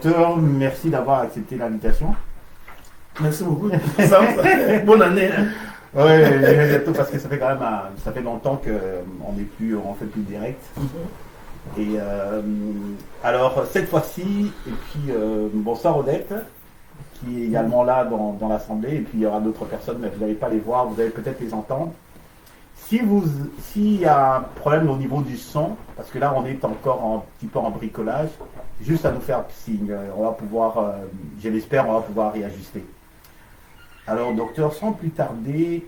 docteur, merci d'avoir accepté l'invitation. Merci beaucoup. Bonne année. Oui, bientôt parce que ça fait quand même ça fait longtemps qu'on fait plus direct. Et alors cette fois-ci, et puis bonsoir Odette, qui est également là dans l'assemblée, et puis il y aura d'autres personnes, mais vous n'allez pas les voir, vous allez peut-être les entendre. S'il y a un problème au niveau du son, parce que là on est encore un petit peu en bricolage, juste à nous faire signe, on va pouvoir, je l'espère, on va pouvoir réajuster. Alors docteur, sans plus tarder,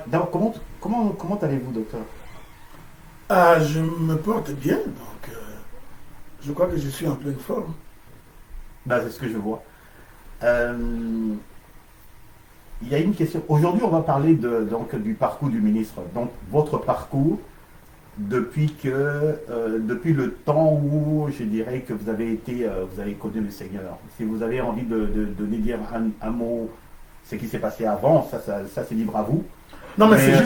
d'abord, comment allez-vous docteur? Je me porte bien, donc je crois que je suis en pleine forme. C'est ce que je vois. Il y a une question. Aujourd'hui, on va parler du parcours du ministre. Donc, votre parcours depuis le temps où, je dirais, que vous avez connu le Seigneur. Si vous avez envie de dire un mot, ce qui s'est passé avant, ça c'est libre à vous. Non, mais c'est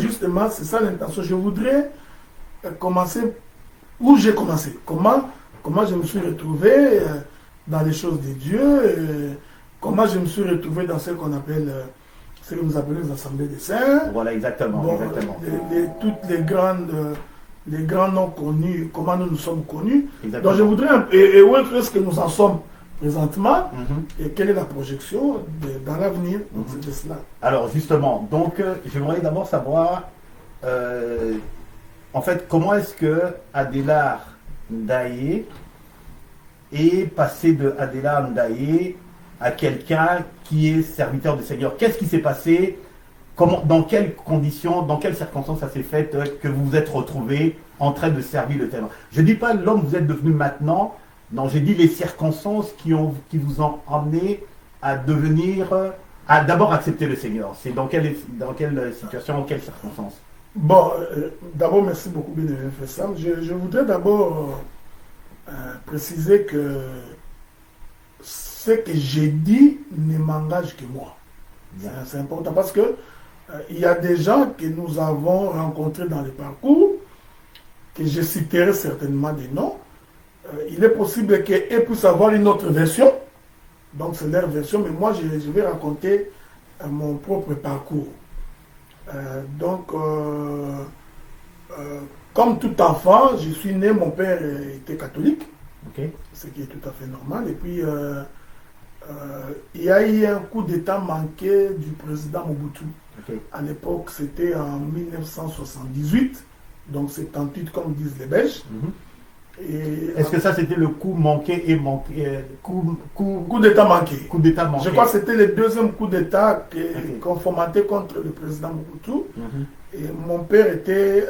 justement, c'est ça l'intention. Je voudrais commencer où j'ai commencé. Comment je me suis retrouvé dans les choses de Dieu. Comment je me suis retrouvé dans ce qu'on appelle, ce que nous appelons les assemblées des saints. Voilà, exactement. Bon, exactement. Toutes les grands noms connus, comment nous sommes connus. Exactement. Donc je voudrais, et où est-ce que nous en sommes présentement, et quelle est la projection dans l'avenir de cela. Alors justement, donc j'aimerais d'abord savoir, en fait, comment est-ce que Adélard Ndaye est passé de Adélard Ndaye à quelqu'un qui est serviteur du Seigneur. Qu'est-ce qui s'est passé? Dans quelles conditions, dans quelles circonstances ça s'est fait que vous vous êtes retrouvé en train de servir le Seigneur? Je ne dis pas l'homme que vous êtes devenu maintenant, non, j'ai dit les circonstances qui vous ont amené à d'abord accepter le Seigneur. C'est dans quelle situation, dans quelles circonstances? Bon, d'abord, merci beaucoup, Bénévole Fessam. Je voudrais d'abord préciser que ce que j'ai dit ne m'engage que moi. C'est important parce que il y a des gens que nous avons rencontrés dans le parcours, que je citerai certainement des noms. Il est possible qu'ils puissent avoir une autre version, donc c'est leur version, mais moi je vais raconter mon propre parcours. Comme tout enfant, je suis né, mon père était catholique, ce qui est tout à fait normal, et puis il y a eu un coup d'État manqué du président Mobutu. À l'époque, c'était en 1978, donc 78 comme disent les Belges. Est-ce que ça c'était le coup manqué et coup d'État manqué? Coup d'État manqué. Je crois que c'était le deuxième coup d'État qu'on fomentait contre le président Mobutu. Et mon père était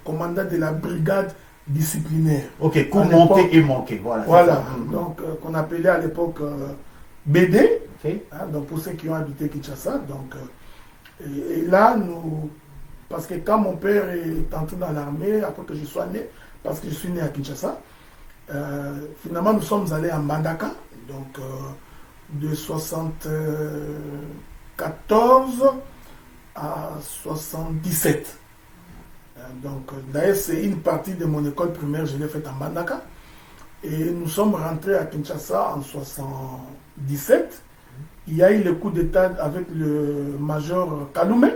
commandant de la brigade disciplinaire. Ok, coup monté et manqué. Voilà, donc qu'on appelait à l'époque BD, donc pour ceux qui ont habité Kinshasa. Donc, et là, parce que quand mon père est entré dans l'armée, après que je sois né, parce que je suis né à Kinshasa, finalement nous sommes allés à Mbandaka, donc de 74 à 77. Donc d'ailleurs c'est une partie de mon école primaire, je l'ai faite à Mbandaka. Et nous sommes rentrés à Kinshasa en 77. Il y a eu le coup d'État avec le major Kaloumé,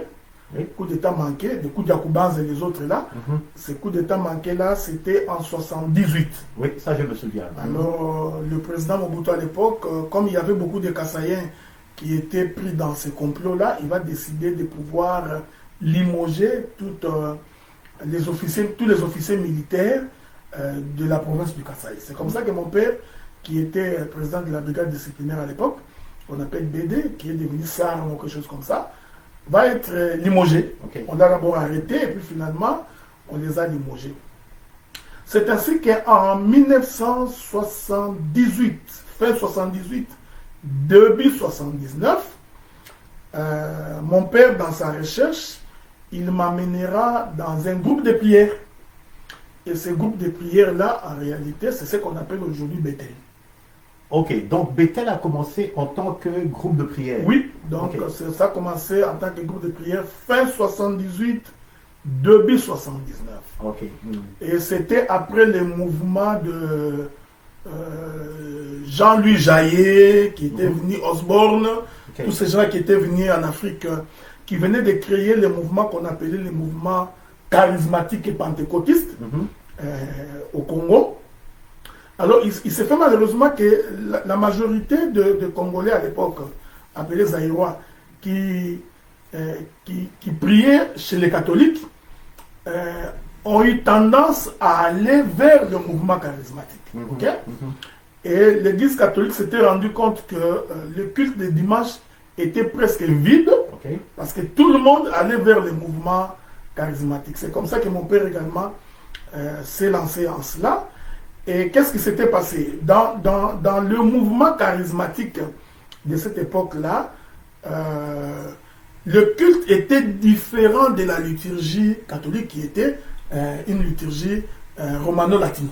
coup d'État manqué, le coup d'Yakoubanz et les autres là. Ce coup d'État manqué là, c'était en 78. Oui, ça je me souviens. Alors, le président Mobutu à l'époque, comme il y avait beaucoup de Kassaïens qui étaient pris dans ce complot-là, il va décider de pouvoir limoger tous les officiers militaires de la province du Kasaï. C'est comme ça que mon père, qui était président de la brigade disciplinaire à l'époque, qu'on appelle BD, qui est devenu SAR ou quelque chose comme ça, va être limogé. On l'a d'abord arrêté et puis finalement, on les a limogés. C'est ainsi qu'en 1978, fin 78, début 79, mon père, dans sa recherche, il m'amènera dans un groupe de prière. Et ce groupe de prière-là, en réalité, c'est ce qu'on appelle aujourd'hui Bethel. Ok, donc Bethel a commencé en tant que groupe de prière. Oui, donc ça a commencé en tant que groupe de prière fin 78, Depuis 79. Ok. Et c'était après le mouvement de Jean-Louis Jaillet, qui était venu, Osborne, tous ces gens qui étaient venus en Afrique, qui venaient de créer le mouvement qu'on appelait le mouvement charismatique et pentecôtiste au Congo. Alors, il s'est fait malheureusement que la majorité de Congolais à l'époque, appelés Zaïrois, qui priaient chez les catholiques, ont eu tendance à aller vers le mouvement charismatique. Et l'Église catholique s'était rendu compte que le culte de dimanche était presque vide, parce que tout le monde allait vers le mouvement charismatique. C'est comme ça que mon père également s'est lancé en cela. Et qu'est-ce qui s'était passé dans le mouvement charismatique de cette époque-là, le culte était différent de la liturgie catholique qui était une liturgie romano-latino.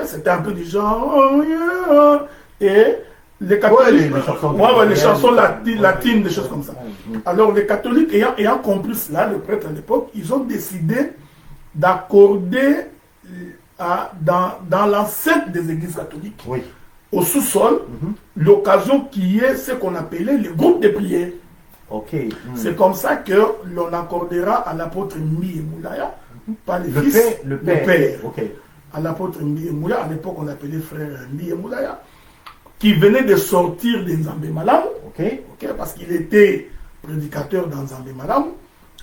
C'était un peu du genre oh yeah, et les catholiques, les chansons latines, des choses comme ça. Alors les catholiques ayant compris cela, les prêtres à l'époque, ils ont décidé d'accorder dans l'enceinte des églises catholiques, au sous-sol, l'occasion qui est ce qu'on appelait le groupe de prière. C'est comme ça que l'on accordera à l'apôtre Mbi Moulaya, pas les fils, le père. À l'apôtre Mbi Moulaya, à l'époque on appelait frère Mbi Moulaya, qui venait de sortir de Nzambé Malamu, parce qu'il était prédicateur dans Nzambé Malamu,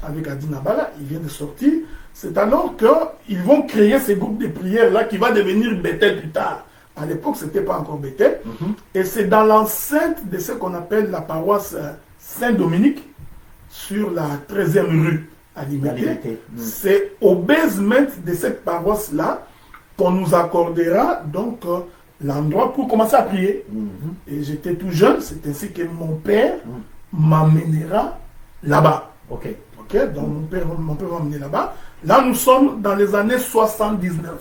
avec Adina Bala, il vient de sortir. C'est alors qu'ils vont créer ces groupes de prières-là qui va devenir Bethel plus tard. À l'époque, ce n'était pas encore Bethel. Et c'est dans l'enceinte de ce qu'on appelle la paroisse Saint-Dominique, sur la 13e rue à Limité. C'est au basement de cette paroisse-là qu'on nous accordera donc l'endroit pour commencer à prier. Et j'étais tout jeune, c'est ainsi que mon père m'amènera là-bas. Donc mon père m'a amené là-bas. Là, nous sommes dans les années 79.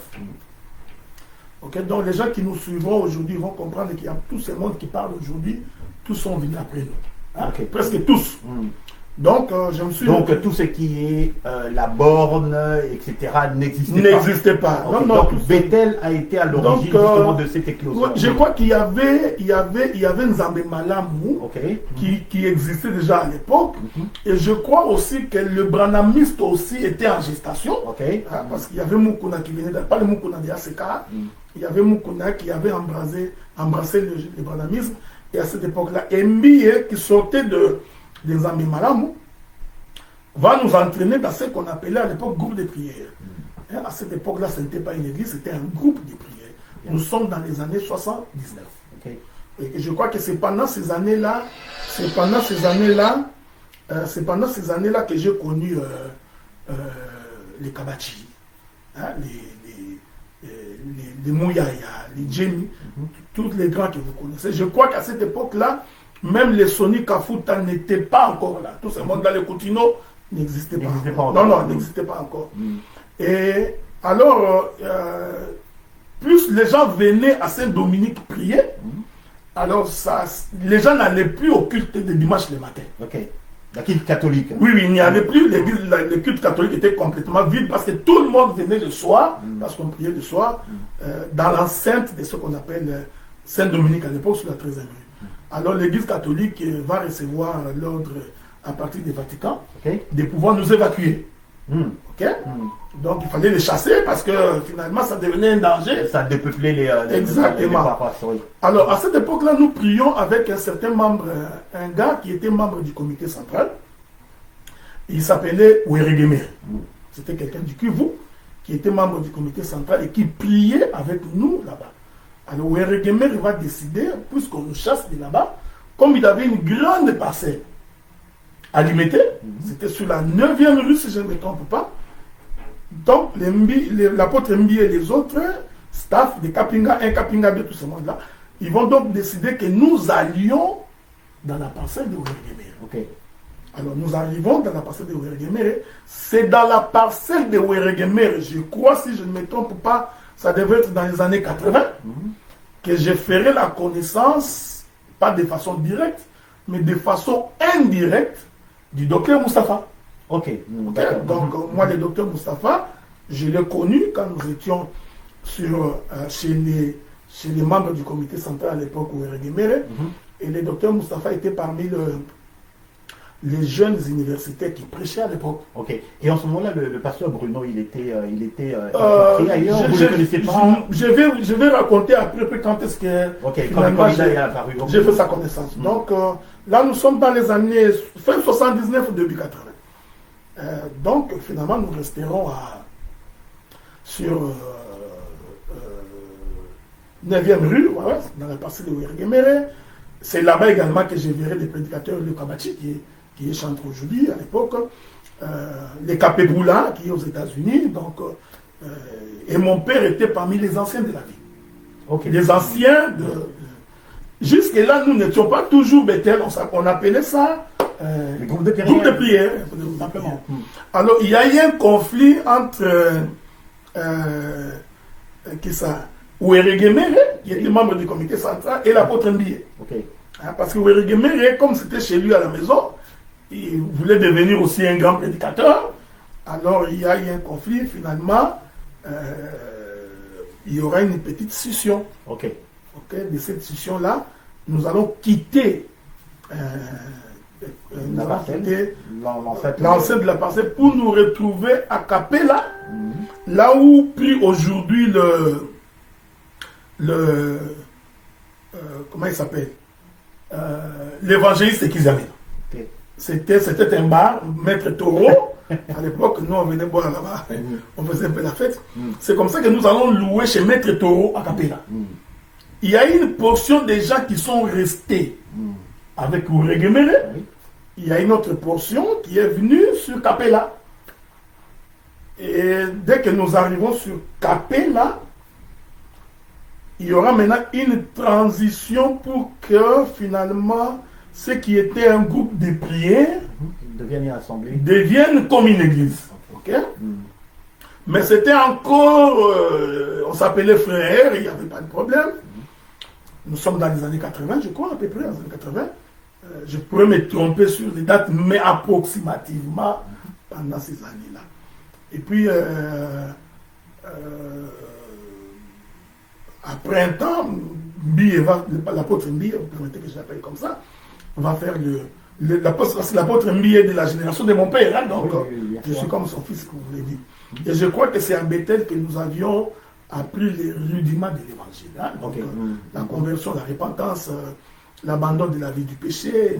Donc les gens qui nous suivront aujourd'hui vont comprendre qu'il y a tous ces mondes qui parlent aujourd'hui, tous sont venus après nous. Presque tous. Donc, je me suis... Donc, tout ce qui est la borne, etc., n'existait pas. Donc, Bethel a été à l'origine justement de cette éclosion. Je crois qu'il y avait Nzambé Malamu qui existait déjà à l'époque. Et je crois aussi que le branamiste aussi était en gestation. Parce qu'il y avait Moukouna qui venait, pas le Moukouna de ACK, il y avait Moukouna qui avait embrassé le branamisme. Et à cette époque-là, Mbi qui sortait de Nzambé Malamu va nous entraîner dans ce qu'on appelait à l'époque groupe de prière. À cette époque-là, ce n'était pas une église, c'était un groupe de prière. Nous sommes dans les années 79. Et je crois que c'est pendant ces années-là, que j'ai connu les Kabachi, les Mouyaya, les Djemi, tous les grands que vous connaissez. Je crois qu'à cette époque-là, même les Sony Kafuta n'étaient pas encore là. Tout ce monde dans les Coutino n'existait pas encore. N'existait pas encore. Et alors, plus les gens venaient à Saint-Dominique prier, alors les gens n'allaient plus au culte de dimanche le matin. La culte catholique. Oui, il n'y avait plus. Le culte catholique était complètement vide parce que tout le monde venait le soir, parce qu'on priait le soir, dans l'enceinte de ce qu'on appelle Saint-Dominique à l'époque, sur la 13e rue. Alors l'église catholique va recevoir l'ordre à partir du Vatican de pouvoir nous évacuer. Donc il fallait les chasser parce que finalement ça devenait un danger. Ça dépeuplait les paroisses. Alors à cette époque-là, nous prions avec un certain membre, un gars qui était membre du comité central. Il s'appelait Weregemer. C'était quelqu'un du Kivu qui était membre du comité central et qui priait avec nous là-bas. Alors Weregemer va décider, puisqu'on nous chasse de là-bas, comme il avait une grande parcelle à Limité, c'était sur la 9e rue si je ne me trompe pas. Donc l'apôtre Mbi et les autres staff de Kapinga 1, Kapinga 2, tout ce monde-là, ils vont donc décider que nous allions dans la parcelle de Weregemer. Alors nous arrivons dans la parcelle de Weregemer. C'est dans la parcelle de Weregemer, je crois, si je ne me trompe pas, ça devait être dans les années 80, que je ferai la connaissance, pas de façon directe, mais de façon indirecte, du docteur Moustapha. Ok. Ok. Donc, moi, le docteur Moustapha, je l'ai connu quand nous étions chez les membres du comité central à l'époque où Eregemere. Et le docteur Moustapha était parmi les jeunes universitaires qui prêchaient à l'époque. Ok. Et en ce moment-là, le pasteur Bruno, il était ailleurs, vous ne le connaissez pas? Je vais raconter après quand est-ce que finalement j'ai apparu. J'ai fait sa connaissance. Donc là, nous sommes dans les années fin 79, début 80. Donc finalement, nous resterons sur 9e rue, voilà, dans la partie de Eregemere. C'est là-bas également que j'ai viré les prédicateurs de Kabachi, qui est chanteur aujourd'hui à l'époque, les Capeboula, qui est aux États-Unis. Donc, et mon père était parmi les anciens de la ville. Okay. Les anciens de. Jusque-là, nous n'étions pas toujours Bethel, on appelait ça le groupe de prière. Simplement. Alors, il y a eu un conflit entre. Qui ça? Eregemere, qui était membre du comité central, et l'apôtre Mbiye. Okay. Parce que Eregemere, comme c'était chez lui à la maison, il voulait devenir aussi un grand prédicateur. Alors il y a eu un conflit, finalement, il y aura une petite scission. Ok. De cette scission-là, nous allons quitter l'ancêtre de la parcelle pour nous retrouver à Capella, là où pris aujourd'hui comment il s'appelle, l'évangéliste Kizamina. Okay. C'était un bar, Maître Taureau. À l'époque, nous on venait boire là-bas, on faisait un peu la fête. C'est comme ça que nous allons louer chez Maître Taureau à Capella. Il y a une portion des gens qui sont restés avec Eregemere. Il y a une autre portion qui est venue sur Capella. Et dès que nous arrivons sur Capella, il y aura maintenant une transition pour que finalement ce qui était un groupe de prière devienne comme une église. Okay? Mais c'était encore, on s'appelait frères, il n'y avait pas de problème. Nous sommes dans les années 80, je crois, à peu près, dans les années 80. Je pourrais me tromper sur les dates, mais approximativement pendant ces années-là. Et puis, après un temps, l'apôtre Mbiye, vous permettez que je l'appelle comme ça, va faire l'apôtre Mbiye de la génération de mon père, hein, donc je suis comme son fils, comme vous l'avez dit. Et je crois que c'est à Bethel que nous avions appris les rudiments de l'évangile. Hein, donc la conversion, la repentance, l'abandon de la vie du péché,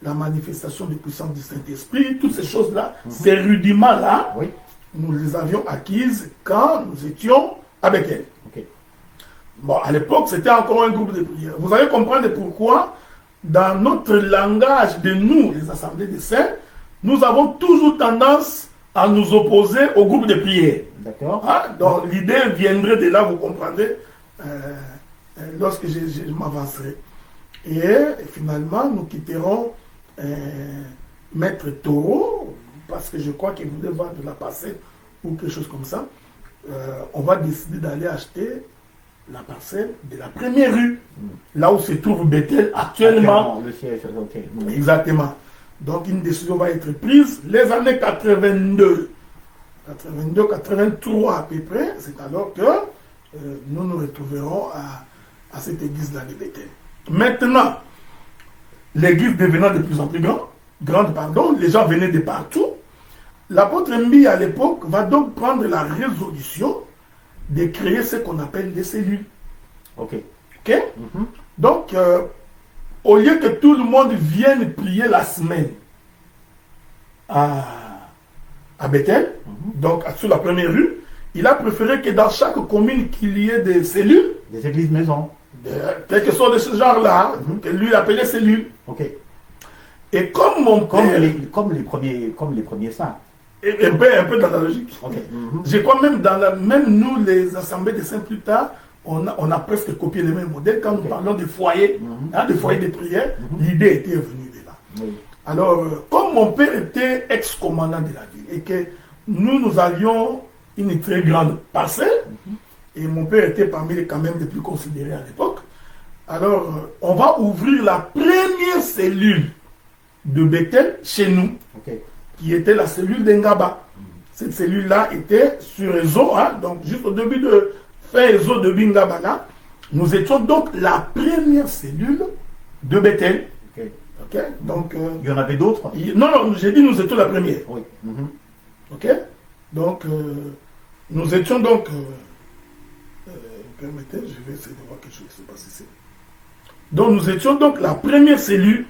la manifestation de puissance du Saint-Esprit, toutes ces choses-là, ces rudiments-là, nous les avions acquises quand nous étions à Bethel. Bon, à l'époque, c'était encore un groupe de prière. Vous allez comprendre pourquoi, dans notre langage de nous, les assemblées des saints, nous avons toujours tendance à nous opposer au groupe de prière. D'accord. Hein? Donc, l'idée viendrait de là, vous comprendrez, lorsque je m'avancerai. Et finalement, nous quitterons Maître Taureau, parce que je crois qu'il voulait vendre la parcelle ou quelque chose comme ça. On va décider d'aller acheter la parcelle de la première rue, là où se trouve Bethel actuellement. Le siège, ok. Exactement. Donc une décision va être prise. Les années 82, 83 à peu près, c'est alors que nous nous retrouverons à cette église-là de Bethel. Maintenant, l'église devenant de plus en plus grande, les gens venaient de partout. L'apôtre Mbiye à l'époque va donc prendre la résolution de créer ce qu'on appelle des cellules. Ok. Donc, au lieu que tout le monde vienne prier la semaine à Bethel, donc sur la première rue, il a préféré que dans chaque commune qu'il y ait des cellules. Des églises maisons. Quelque chose de ce genre-là, que lui appelait cellules. Ok. Et comme mon père... Comme les premiers saints. Un peu dans la logique. Okay. Je crois même même nous, les assemblées des saints plus tard, on a presque copié les mêmes modèles. Quand nous parlons des foyers, des foyers de prière, l'idée était venue de là. Alors, comme mon père était ex-commandant de la ville et que nous avions une très grande parcelle, et mon père était parmi les quand même les plus considérés à l'époque, alors on va ouvrir la première cellule de Bethel chez nous. qui était la cellule d'Engaba. Cette cellule-là était sur Ezo, hein, donc juste au début de fin Ezo de Bingaba là, nous étions donc la première cellule de Bethel. Okay. Donc, il y en avait d'autres? Non, j'ai dit nous étions la première. Oui. Ok. Donc, nous étions donc... permettez, je vais essayer de voir quelque chose qui se passe ici. Donc, nous étions donc la première cellule.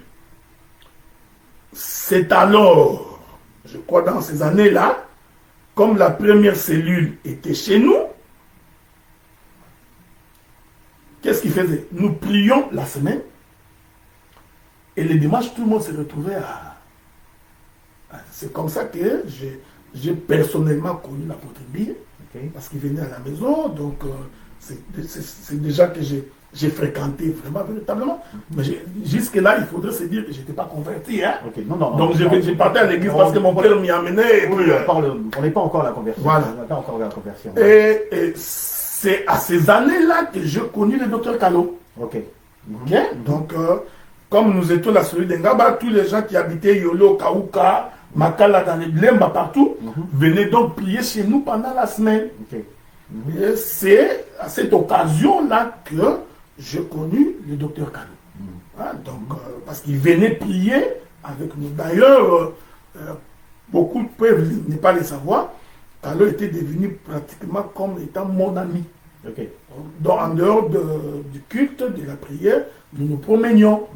C'est alors, je crois dans ces années-là, comme la première cellule était chez nous, qu'est-ce qu'il faisait? Nous prions la semaine et les dimanches, tout le monde se retrouvait à... C'est comme ça que j'ai personnellement connu l'apôtre Bill, parce qu'il venait à la maison, donc c'est déjà que j'ai fréquenté vraiment, véritablement. Mais jusque-là, il faudrait se dire que je n'étais pas converti. Hein? Donc j'ai parti à l'église parce que mon père m'y amenait. On n'est pas encore à la conversion. Voilà. On n'est pas encore à la conversion. Et c'est à ces années-là que j'ai connu le docteur Kalo. Okay. Donc, comme nous étions la cellule d'Engaba, tous les gens qui habitaient Yolo, Kaouka, Makala, dans les Blemba, partout, venaient donc prier chez nous pendant la semaine. Et c'est à cette occasion-là que j'ai connu le docteur Kalo. Donc, parce qu'il venait prier avec nous. D'ailleurs, beaucoup peuvent ne pas le savoir, Kalo était devenu pratiquement comme étant mon ami. Donc, en dehors du culte, de la prière, nous nous promenions.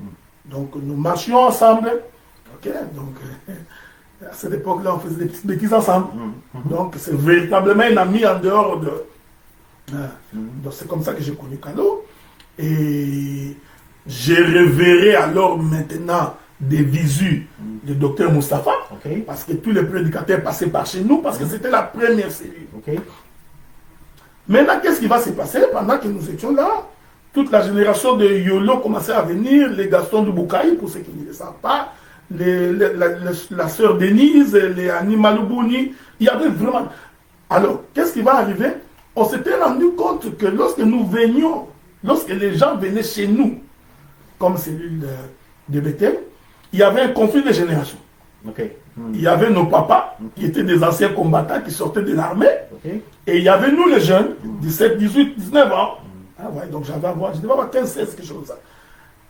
Donc, nous marchions ensemble. Donc, à cette époque-là, on faisait des petites bêtises ensemble. Donc, c'est véritablement un ami en dehors de... Donc, c'est comme ça que j'ai connu Kalo. Et j'ai révéré alors maintenant des visus du docteur Moustapha. Parce que tous les prédicateurs passaient par chez nous, parce que c'était la première cellule. Maintenant, qu'est-ce qui va se passer? Pendant que nous étions là, toute la génération de Yolo commençait à venir, les Gaston de Boukaï, pour ceux qui ne le savent pas, la sœur Denise, les Animaloubouni, il y avait vraiment... Alors, qu'est-ce qui va arriver? On s'était rendu compte que lorsque nous venions, lorsque les gens venaient chez nous, comme cellule de Bethel, il y avait un conflit de génération. Il y avait nos papas, qui étaient des anciens combattants, qui sortaient de l'armée, et il y avait nous les jeunes, 17, 18, 19 ans. Donc je devais avoir 15, 16, quelque chose comme ça.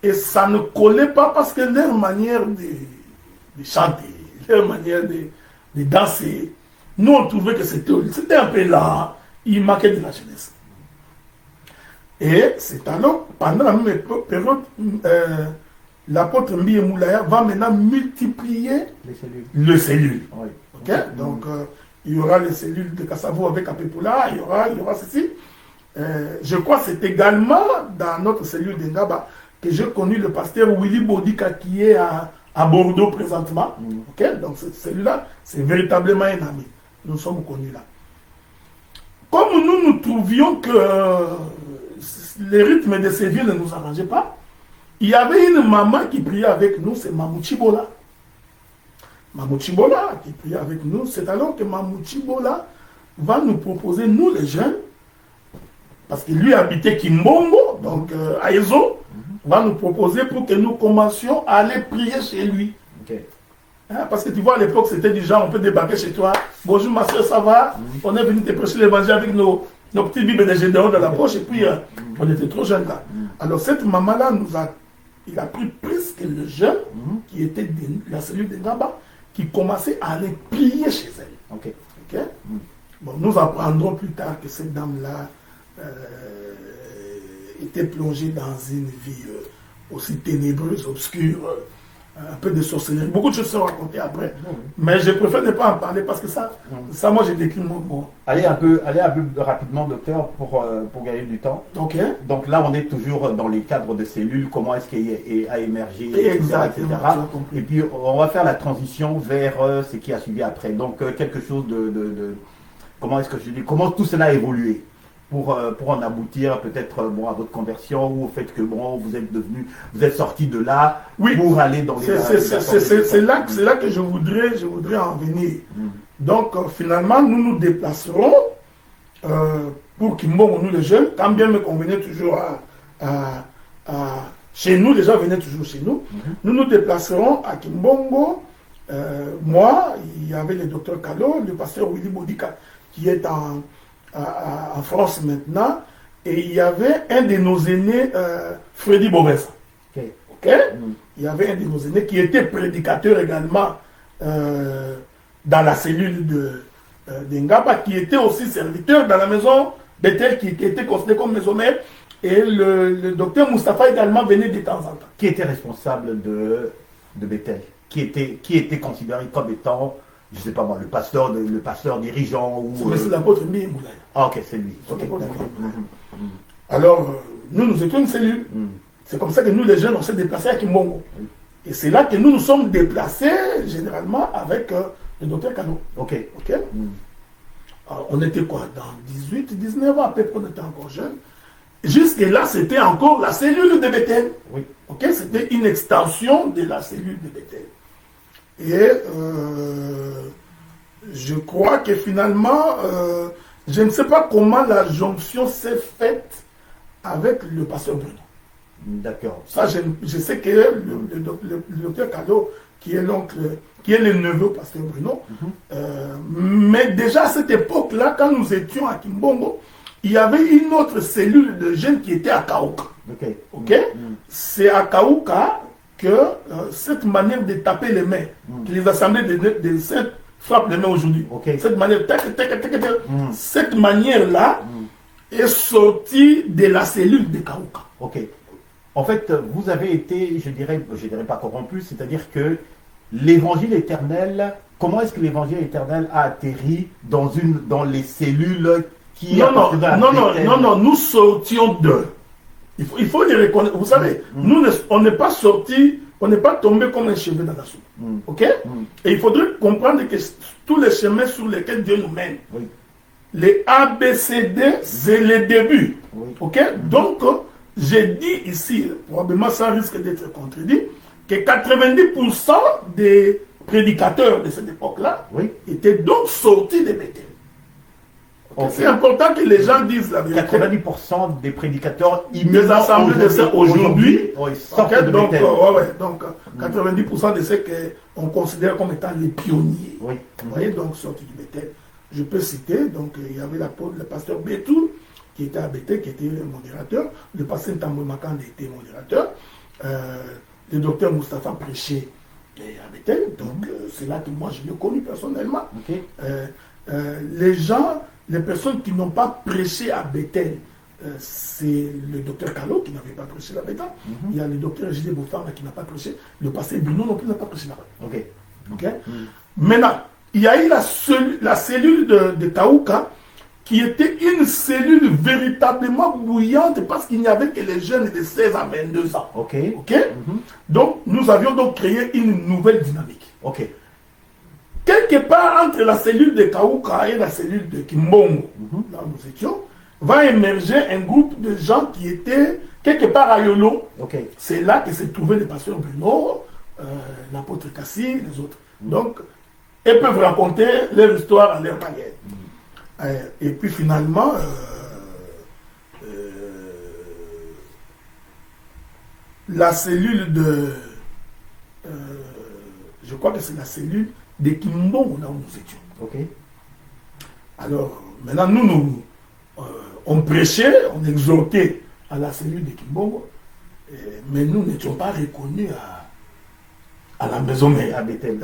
Et ça ne collait pas parce que leur manière de chanter, leur manière de danser, nous on trouvait que c'était un peu là, il manquait de la jeunesse. Et c'est alors, pendant la même période, l'apôtre Mbi Moulaya va maintenant multiplier les cellules. Donc il y aura les cellules de Kassavo avec Apepula, il y aura ceci. Je crois que c'est également dans notre cellule d'Engaba que j'ai connu le pasteur Willy Bodika qui est à Bordeaux présentement. Donc cette cellule-là, c'est véritablement un ami. Nous sommes connus là. Comme nous trouvions que les rythmes de ces villes ne nous arrangeaient pas, il y avait une maman qui priait avec nous, c'est Mamou Chibola. Mamou Chibola qui priait avec nous, c'est alors que Mamou Chibola va nous proposer, nous les jeunes, parce que lui habitait Kimbongo, donc à Ezo, va nous proposer pour que nous commencions à aller prier chez lui. Parce que tu vois, à l'époque, c'était du genre, on peut débarquer chez toi. Bonjour ma soeur, ça va? On est venu te prêcher l'évangile avec nos petites bibles de Gédéon dans la poche, et puis on était trop jeunes là. Alors cette maman-là, il a pris presque le jeune qui était de la cellule de Ngaba, qui commençait à aller prier chez elle. Bon, nous apprendrons plus tard que cette dame-là était plongée dans une vie aussi ténébreuse, obscure, un peu de sorcellerie. Beaucoup de choses sont racontées après. Mais je préfère ne pas en parler parce que ça moi j'ai décrit mon mot. Allez un peu rapidement, docteur, pour gagner du temps. Donc là, on est toujours dans les cadres de cellules, comment est-ce qu'il a émergé, etc. Et puis, on va faire la transition vers ce qui a suivi après. Donc, quelque chose de comment est-ce que je dis, comment tout cela a évolué pour en aboutir peut-être à votre conversion ou au fait que vous êtes sorti de là pour aller dans les... C'est là que je voudrais en venir. Donc finalement, nous nous déplacerons pour Kimbongo, nous les jeunes, quand bien même qu'on venait toujours chez nous, les gens venaient toujours chez nous, nous nous déplacerons à Kimbongo. Moi, il y avait le docteur Callot, le pasteur Willy Bodica, qui est en France maintenant, et il y avait un de nos aînés, Freddy Bobessa. Ok. Il y avait un de nos aînés qui était prédicateur également dans la cellule de Ngaba, qui était aussi serviteur dans la maison Bethel, qui était considéré comme maison mère, et le docteur Moustapha également venait de temps en temps. Qui était responsable de Bethel, qui était considéré comme étant, je ne sais pas moi, le pasteur dirigeant ou... C'est l'apôtre Mbi Moulaya. Ah ok, c'est lui. Okay. Alors, nous étions une cellule. C'est comme ça que nous, les jeunes, on s'est déplacés à Kimbongo. Et c'est là que nous sommes déplacés, généralement, avec le docteur Kano. Ok. Alors, on était quoi, dans 18, 19 ans, à peu près, on était encore jeunes. Jusque-là, c'était encore la cellule de Bethel. Oui. Ok, c'était une extension de la cellule de Bethel. Et je crois que finalement, je ne sais pas comment la jonction s'est faite avec le pasteur Bruno. D'accord. Ça, je sais que le docteur Kado, qui est l'oncle, qui est le neveu du pasteur Bruno, mais déjà à cette époque-là, quand nous étions à Kimbongo, il y avait une autre cellule de jeunes qui était à Kaouka. Ok. C'est à Kaouka que cette manière de taper les mains, que les assemblées de saints frappent les mains aujourd'hui, cette manière, cette manière-là est sortie de la cellule de Kaouka. Ok. En fait, vous avez été, je dirais pas corrompu, c'est-à-dire que l'évangile éternel, comment est-ce que l'évangile éternel a atterri dans les cellules qui... Non, nous sortions d'eux. Il faut les reconnaître. Vous savez, nous, on n'est pas sortis, on n'est pas tombé comme un cheveu dans la soupe. Ok? Et il faudrait comprendre que tous les chemins sur lesquels Dieu nous mène, les ABCD, c'est le début. Ok? Donc, j'ai dit ici, probablement ça risque d'être contredit, que 90% des prédicateurs de cette époque-là étaient donc sortis de Bethel. C'est important que les gens disent la vérité. 90% des prédicateurs des assemblées de ceux aujourd'hui sortent de Bethel. Donc 90% de ceux qu'on considère comme étant les pionniers. Vous voyez, donc sortis du Bethel. Je peux citer, donc il y avait le pasteur Bétou, qui était à Bethel, qui était modérateur. Le pasteur Tambou Makande était modérateur. Le docteur Moustapha prêchait à Bethel. Donc c'est là que moi je l'ai connu personnellement. Les personnes qui n'ont pas prêché à Bethel, c'est le docteur Kalo qui n'avait pas prêché à Bethel. Il y a le docteur J.D. Bofar qui n'a pas prêché. Le pasteur Bruno non plus n'a pas prêché là-bas. Maintenant, il y a eu la cellule de Kaouka, qui était une cellule véritablement bouillante parce qu'il n'y avait que les jeunes de 16 à 22 ans. Donc, nous avions donc créé une nouvelle dynamique. Quelque part entre la cellule de Kaouka et la cellule de Kimbongo, là où nous étions, va émerger un groupe de gens qui étaient quelque part à Yolo. C'est là que se trouvaient les pasteurs Bruno, l'apôtre Kassi, les autres. Donc, ils peuvent raconter leur histoire à leur manière. Et puis finalement, la cellule de... je crois que c'est la cellule de Kimbongo, là où nous étions. Alors, maintenant, nous on prêchait, on exhortait à la cellule de Kimbongo, mais nous n'étions pas reconnus à la maison mère, à Bethel.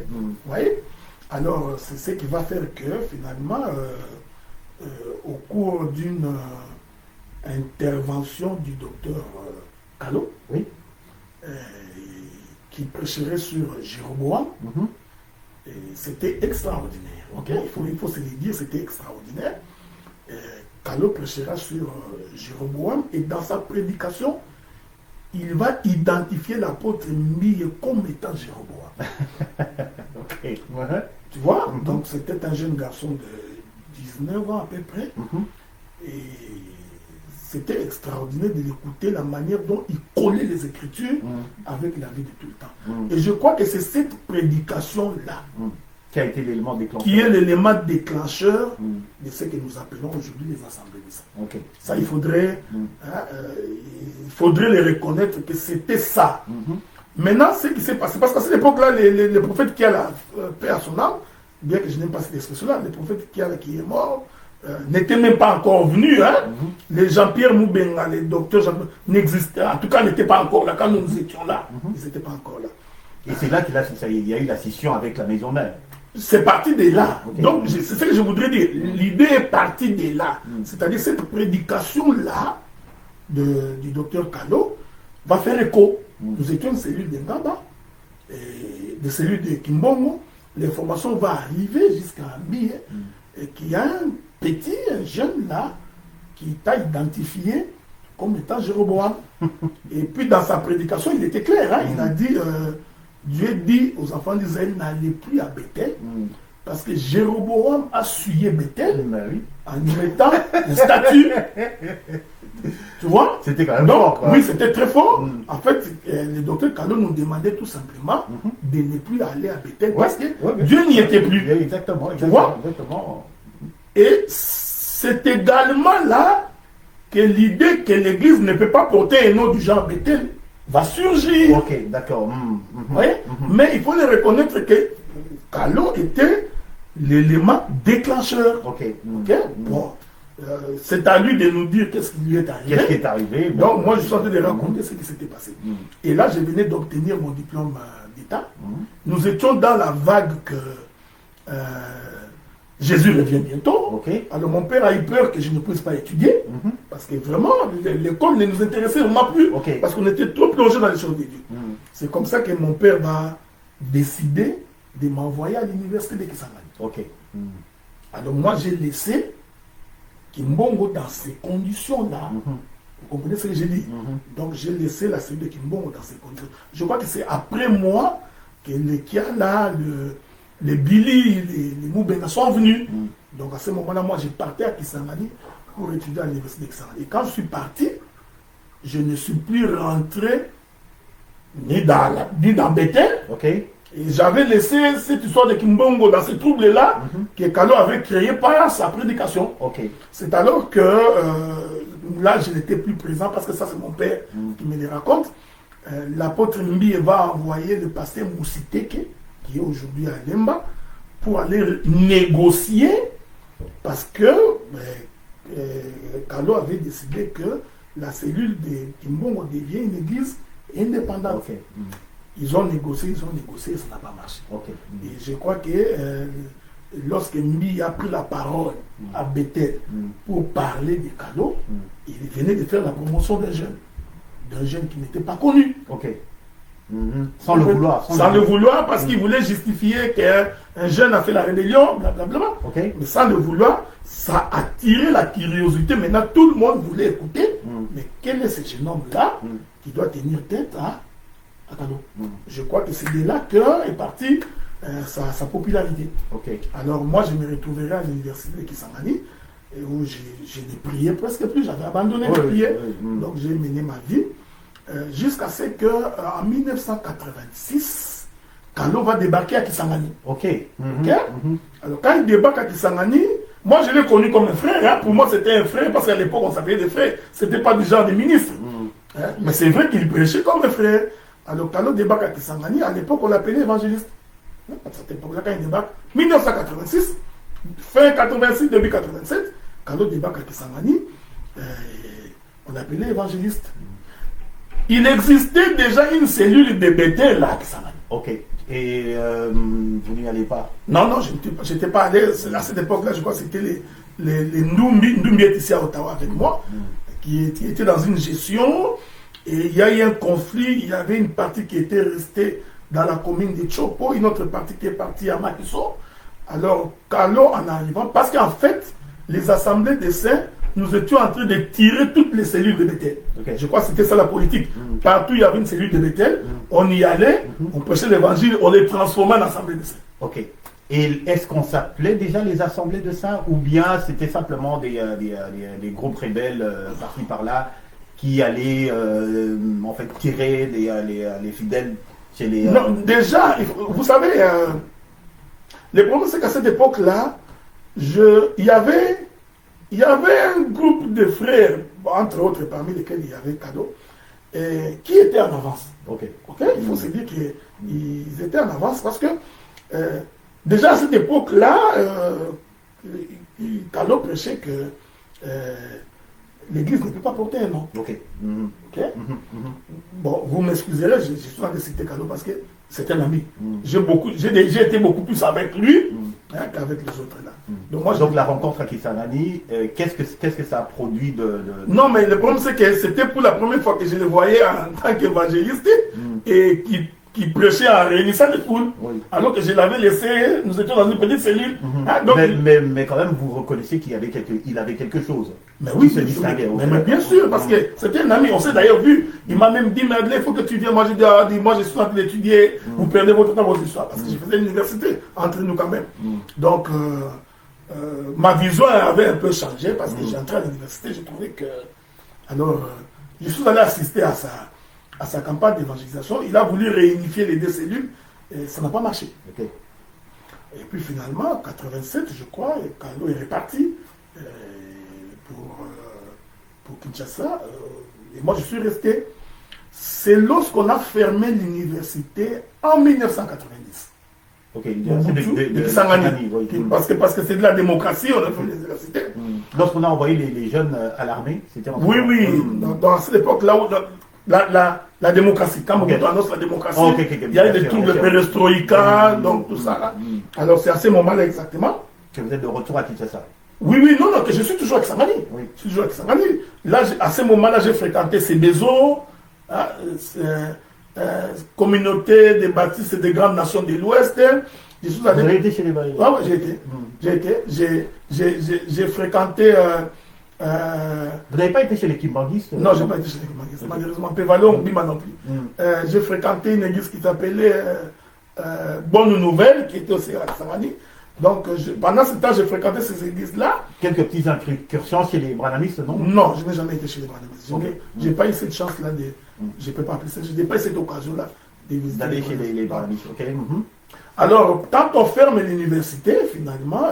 Vous voyez? Alors, c'est ce qui va faire que, finalement, au cours d'une intervention du docteur Kalo, qui prêcherait sur Jéroboam, c'était extraordinaire. Il faut se le dire, c'était extraordinaire. Kalo prêchera sur Jéroboam, et dans sa prédication, il va identifier l'apôtre Mbiye comme étant Jéroboam. Tu vois, donc c'était un jeune garçon de 19 ans à peu près. Et c'était extraordinaire de l'écouter, la manière dont il collait les Écritures avec la vie de tout le temps. Et je crois que c'est cette prédication-là qui a été l'élément déclencheur. Qui est l'élément déclencheur de ce que nous appelons aujourd'hui les assemblées de saints. Ça, il faudrait les reconnaître que c'était ça. Maintenant, ce qui s'est passé, parce qu'à cette époque-là, les prophètes qui a la paix à son âme, bien que je n'aime pas cette expression-là, le prophète qui est mort, n'était même pas encore venu. Hein? Les Jean-Pierre Moubenga, les docteurs Jean n'existaient, en tout cas, n'étaient pas encore là. Quand nous étions là, ils n'étaient pas encore là. Et c'est là qu'il y a eu la scission avec la maison mère. C'est parti de là. Okay. Donc, c'est ce que je voudrais dire. L'idée est partie de là. C'est-à-dire cette prédication-là du docteur Kalo va faire écho. Nous étions une cellule de Ngaba, de cellule de Kimbongo. L'information va arriver jusqu'à Ambi, et qu'il y a un jeune là, qui t'a identifié comme étant Jéroboam. Et puis dans sa prédication, il était clair. Hein? Il a dit, Dieu dit aux enfants d'Israël, n'allez plus à Bethel, parce que Jéroboam a souillé Bethel en y mettant une statue. Tu vois? C'était quand même fort. Quoi. Oui, c'était très fort. En fait, le docteur Kalo nous demandait tout simplement de ne plus aller à Bethel parce que Dieu n'y était plus. Exactement. Tu vois? Et c'est également là que l'idée que l'Église ne peut pas porter un nom du genre Bethel va surgir. Ok, d'accord. Mais il faut le reconnaître que Kalo était l'élément déclencheur. Ok. Bon. C'est à lui de nous dire qu'est-ce qui lui est arrivé. Qu'est-ce qui est arrivé. Donc moi je suis en train de raconter ce qui s'était passé. Et là je venais d'obtenir mon diplôme d'État. Nous étions dans la vague que Jésus revient bientôt. Okay. Alors mon père a eu peur que je ne puisse pas étudier. Parce que vraiment l'école ne nous intéressait vraiment plus. Parce qu'on était trop plongés dans les choses de Dieu. C'est comme ça que mon père va décider de m'envoyer à l'université de Kisangani. Alors moi j'ai laissé Kimbongo dans ces conditions-là. Vous comprenez ce que j'ai dit? Donc j'ai laissé la cellule de Kimbongo dans ces conditions. Je crois que c'est après moi que les Kiala, les Billy, les Moubenga sont venus. Donc à ce moment-là, moi j'ai parti à Kisangani pour étudier à l'université de Kisangani. Et quand je suis parti, je ne suis plus rentré ni dans Bethel. Et j'avais laissé cette histoire de Kimbongo dans ces troubles-là que Kalo avait créé par sa prédication. C'est alors que là, je n'étais plus présent parce que ça, c'est mon père qui me les raconte. L'apôtre Mbi va envoyer le pasteur Moussiteke, qui est aujourd'hui à Lemba, pour aller négocier parce que Kalo avait décidé que la cellule de Kimbongo devient une église indépendante. Ils ont négocié, ça n'a pas marché. Et je crois que lorsque Mbi a pris la parole à Bethel pour parler de Kalo, il venait de faire la promotion d'un jeune qui n'était pas connu. Sans le vouloir. Sans le vouloir, parce qu'il voulait justifier qu'un jeune a fait la rébellion, blablabla. Mais sans le vouloir, ça a attiré la curiosité. Maintenant, tout le monde voulait écouter. Mais quel est ce jeune homme-là qui doit tenir tête à Kalo? Je crois que c'est de là qu'est partie sa popularité. Alors moi, je me retrouverai à l'université de Kisangani, où je ne priais presque plus, j'avais abandonné de prier. Donc j'ai mené ma vie jusqu'à ce qu'en 1986, Kalo va débarquer à Kisangani. Alors quand il débarque à Kisangani, moi je l'ai connu comme un frère. Pour moi c'était un frère parce qu'à l'époque on s'appelait des frères. C'était pas du genre de ministre. Mais c'est vrai qu'il prêchait comme un frère. Alors Kalo débarque à Kisangani, à l'époque on l'appelait évangéliste. À cette époque-là, quand il débarque, 1986, fin 86, début 87, Kalo débarque à Kisangani, on l'appelait évangéliste. Il existait déjà une cellule de Bethel là à Kisangani. Et vous n'y allez pas? Non, je n'étais pas allé. À cette époque-là, je crois que c'était les Ndumbi étaient ici à Ottawa avec moi, qui étaient dans une gestion. Et il y a eu un conflit, il y avait une partie qui était restée dans la commune de Chopo, une autre partie qui est partie à Makiso. Alors, Kalo en arrivant, parce qu'en fait, les assemblées des saints, nous étions en train de tirer toutes les cellules de Bethel. Je crois que c'était ça la politique. Partout il y avait une cellule de Bethel, on y allait, on prêchait l'évangile, on les transformait en assemblée des saints. Et est-ce qu'on s'appelait déjà les assemblées de saints, ou bien c'était simplement des groupes rebelles par-ci par-là qui allaient en fait tirer les fidèles chez les... Non, déjà, vous savez, le problème c'est qu'à cette époque-là, il y avait un groupe de frères, entre autres parmi lesquels il y avait Kalo, qui étaient en avance. Il faut se dire qu'ils étaient en avance parce que déjà à cette époque-là, Kalo prêchait que l'Église ne peut pas porter un nom. Ok. Ok. Bon, vous m'excuserez, je suis en train de citer Kalo parce que c'est un ami. J'ai été beaucoup plus avec lui qu'avec les autres là. Donc la rencontre à Kisangani, qu'est-ce que ça a produit de... Non, mais le problème c'est que c'était pour la première fois que je le voyais en tant qu'évangéliste et qui prêchait en réunissant les foules, alors que je l'avais laissé, nous étions dans une petite cellule. Donc, mais quand même, vous reconnaissez qu'il avait quelque chose. Mais oui, mais bien sûr, parce que c'était un ami, on s'est d'ailleurs vu. Il m'a même dit, mais Adlé, il faut que tu viennes. Moi, j'ai dit, moi, je suis en train d'étudier, vous perdez votre temps, votre histoire, parce que je faisais l'université entre nous quand même. Donc, ma vision avait un peu changé, parce que j'entrais à l'université, j'ai trouvé que... Alors, je suis allé assister à sa campagne d'évangélisation. Il a voulu réunifier les deux cellules, et ça n'a pas marché. Okay. Et puis finalement, en 87, je crois, Kalo est reparti pour Kinshasa. Et moi, je suis resté. C'est lorsqu'on a fermé l'université en 1990. Ok, de Kisangani. Parce que c'est de la démocratie, on a fait l'université. Lorsqu'on a envoyé les jeunes à l'armée, c'était en... Oui. Dans cette époque-là où la démocratie, quand on annonce la démocratie, il y a eu des trucs de perestroïka, donc tout ça là. Alors c'est à ce moment-là exactement. Que vous êtes de retour à Kinshasa. Oui, non, que je suis toujours à Kisangani. Oui. Je suis toujours à Kisangani. Là, à ce moment-là, j'ai fréquenté ces maisons, communauté des baptistes des grandes nations de l'Ouest. Vous avez été chez les Baïs? Oui, j'ai fréquenté... vous n'avez pas été chez les Kimbanguistes? Non, je n'ai pas été chez les Kimbanguistes. Malheureusement, Pévalon, Bima non plus. J'ai fréquenté une église qui s'appelait Bonne Nouvelle, qui était aussi à Kisangani. Donc, pendant ce temps, j'ai fréquenté ces églises-là. Quelques petites incursions chez les branamistes, non? Non, je n'ai jamais été chez les branamistes. Je n'ai pas eu cette chance-là je ne peux pas appeler ça. Je n'ai pas eu cette occasion-là d'aller chez les branamistes. Ok. Alors, quand on ferme l'université, finalement,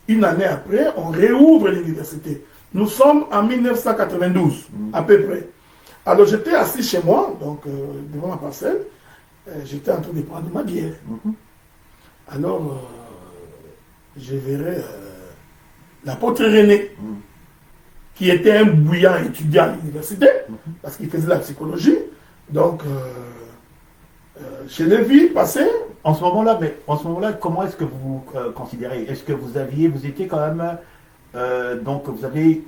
une année après, on réouvre l'université. Nous sommes en 1992, à peu près. Alors, j'étais assis chez moi, donc devant ma parcelle. J'étais en train de prendre ma bière. Alors, je verrai l'apôtre René, qui était un bouillant étudiant à l'université, parce qu'il faisait la psychologie. Donc, je l'ai vu passer. En ce moment-là, comment est-ce que vous considérez? Est-ce que vous étiez quand même, donc vous avez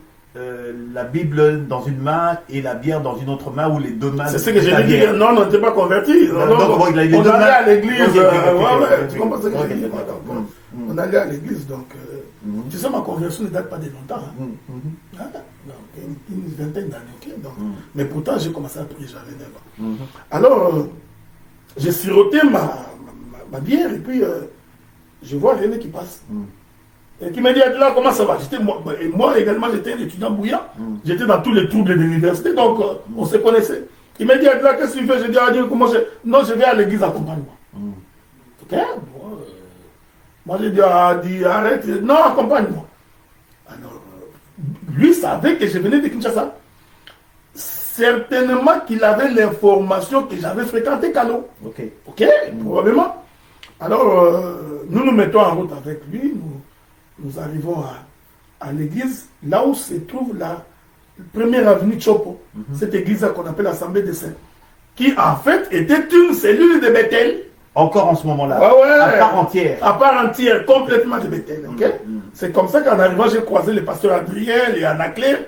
la Bible dans une main et la bière dans une autre main, ou les deux mains? C'est ce que j'ai dit. Non, on n'était pas convertis. On allait à l'église. Tu comprends ce que je dis? On allait à l'église, donc tu sais, ma conversion ne date pas de longtemps. Donc, une vingtaine d'années, ok. Donc, mais pourtant, j'ai commencé à prier, j'avais 9 ans. Alors, j'ai siroté ma bière, et puis je vois René qui passe. Et qui m'a dit, là, comment ça va? Moi également, j'étais un étudiant bouillant. J'étais dans tous les troubles de l'université, donc on se connaissait. Il m'a dit, là, qu'est-ce que tu fais? J'ai dit, comment non, je vais à l'église, accompagne-moi. Ok. Moi, j'ai dit, arrête. Non, accompagne-moi. Alors, lui savait que je venais de Kinshasa. Certainement qu'il avait l'information que j'avais fréquenté Kalo. Ok, probablement. Alors, nous nous mettons en route avec lui. Nous arrivons à l'église, là où se trouve la première avenue Chopo. Cette église qu'on appelle l'Assemblée des Saints, qui en fait était une cellule de Bethel. Encore en ce moment-là, à part entière. À part entière, complètement de Bethel. C'est comme ça qu'en arrivant, j'ai croisé le pasteur Adrien et Anna-Claire,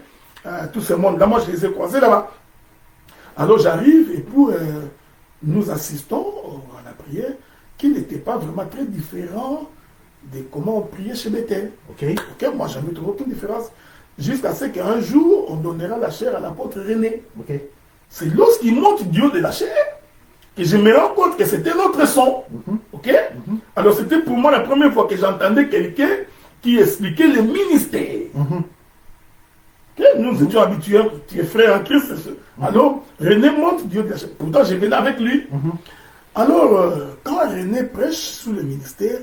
tout ce monde-là. Moi, je les ai croisés là-bas. Alors j'arrive et puis nous assistons à la prière, qui n'était pas vraiment très différent de comment on priait chez Bethel. Moi, j'avais trouvé aucune différence. Jusqu'à ce qu'un jour, on donnera la chair à l'apôtre René. C'est lorsqu'il monte du haut de la chair que je me rends compte que c'était notre son. Alors c'était pour moi la première fois que j'entendais quelqu'un qui expliquait le ministère. Nous étions habitués, tu es frère en Christ. Alors René monte du haut de la chair. Pourtant, je venais avec lui. Alors, quand René prêche sous le ministère,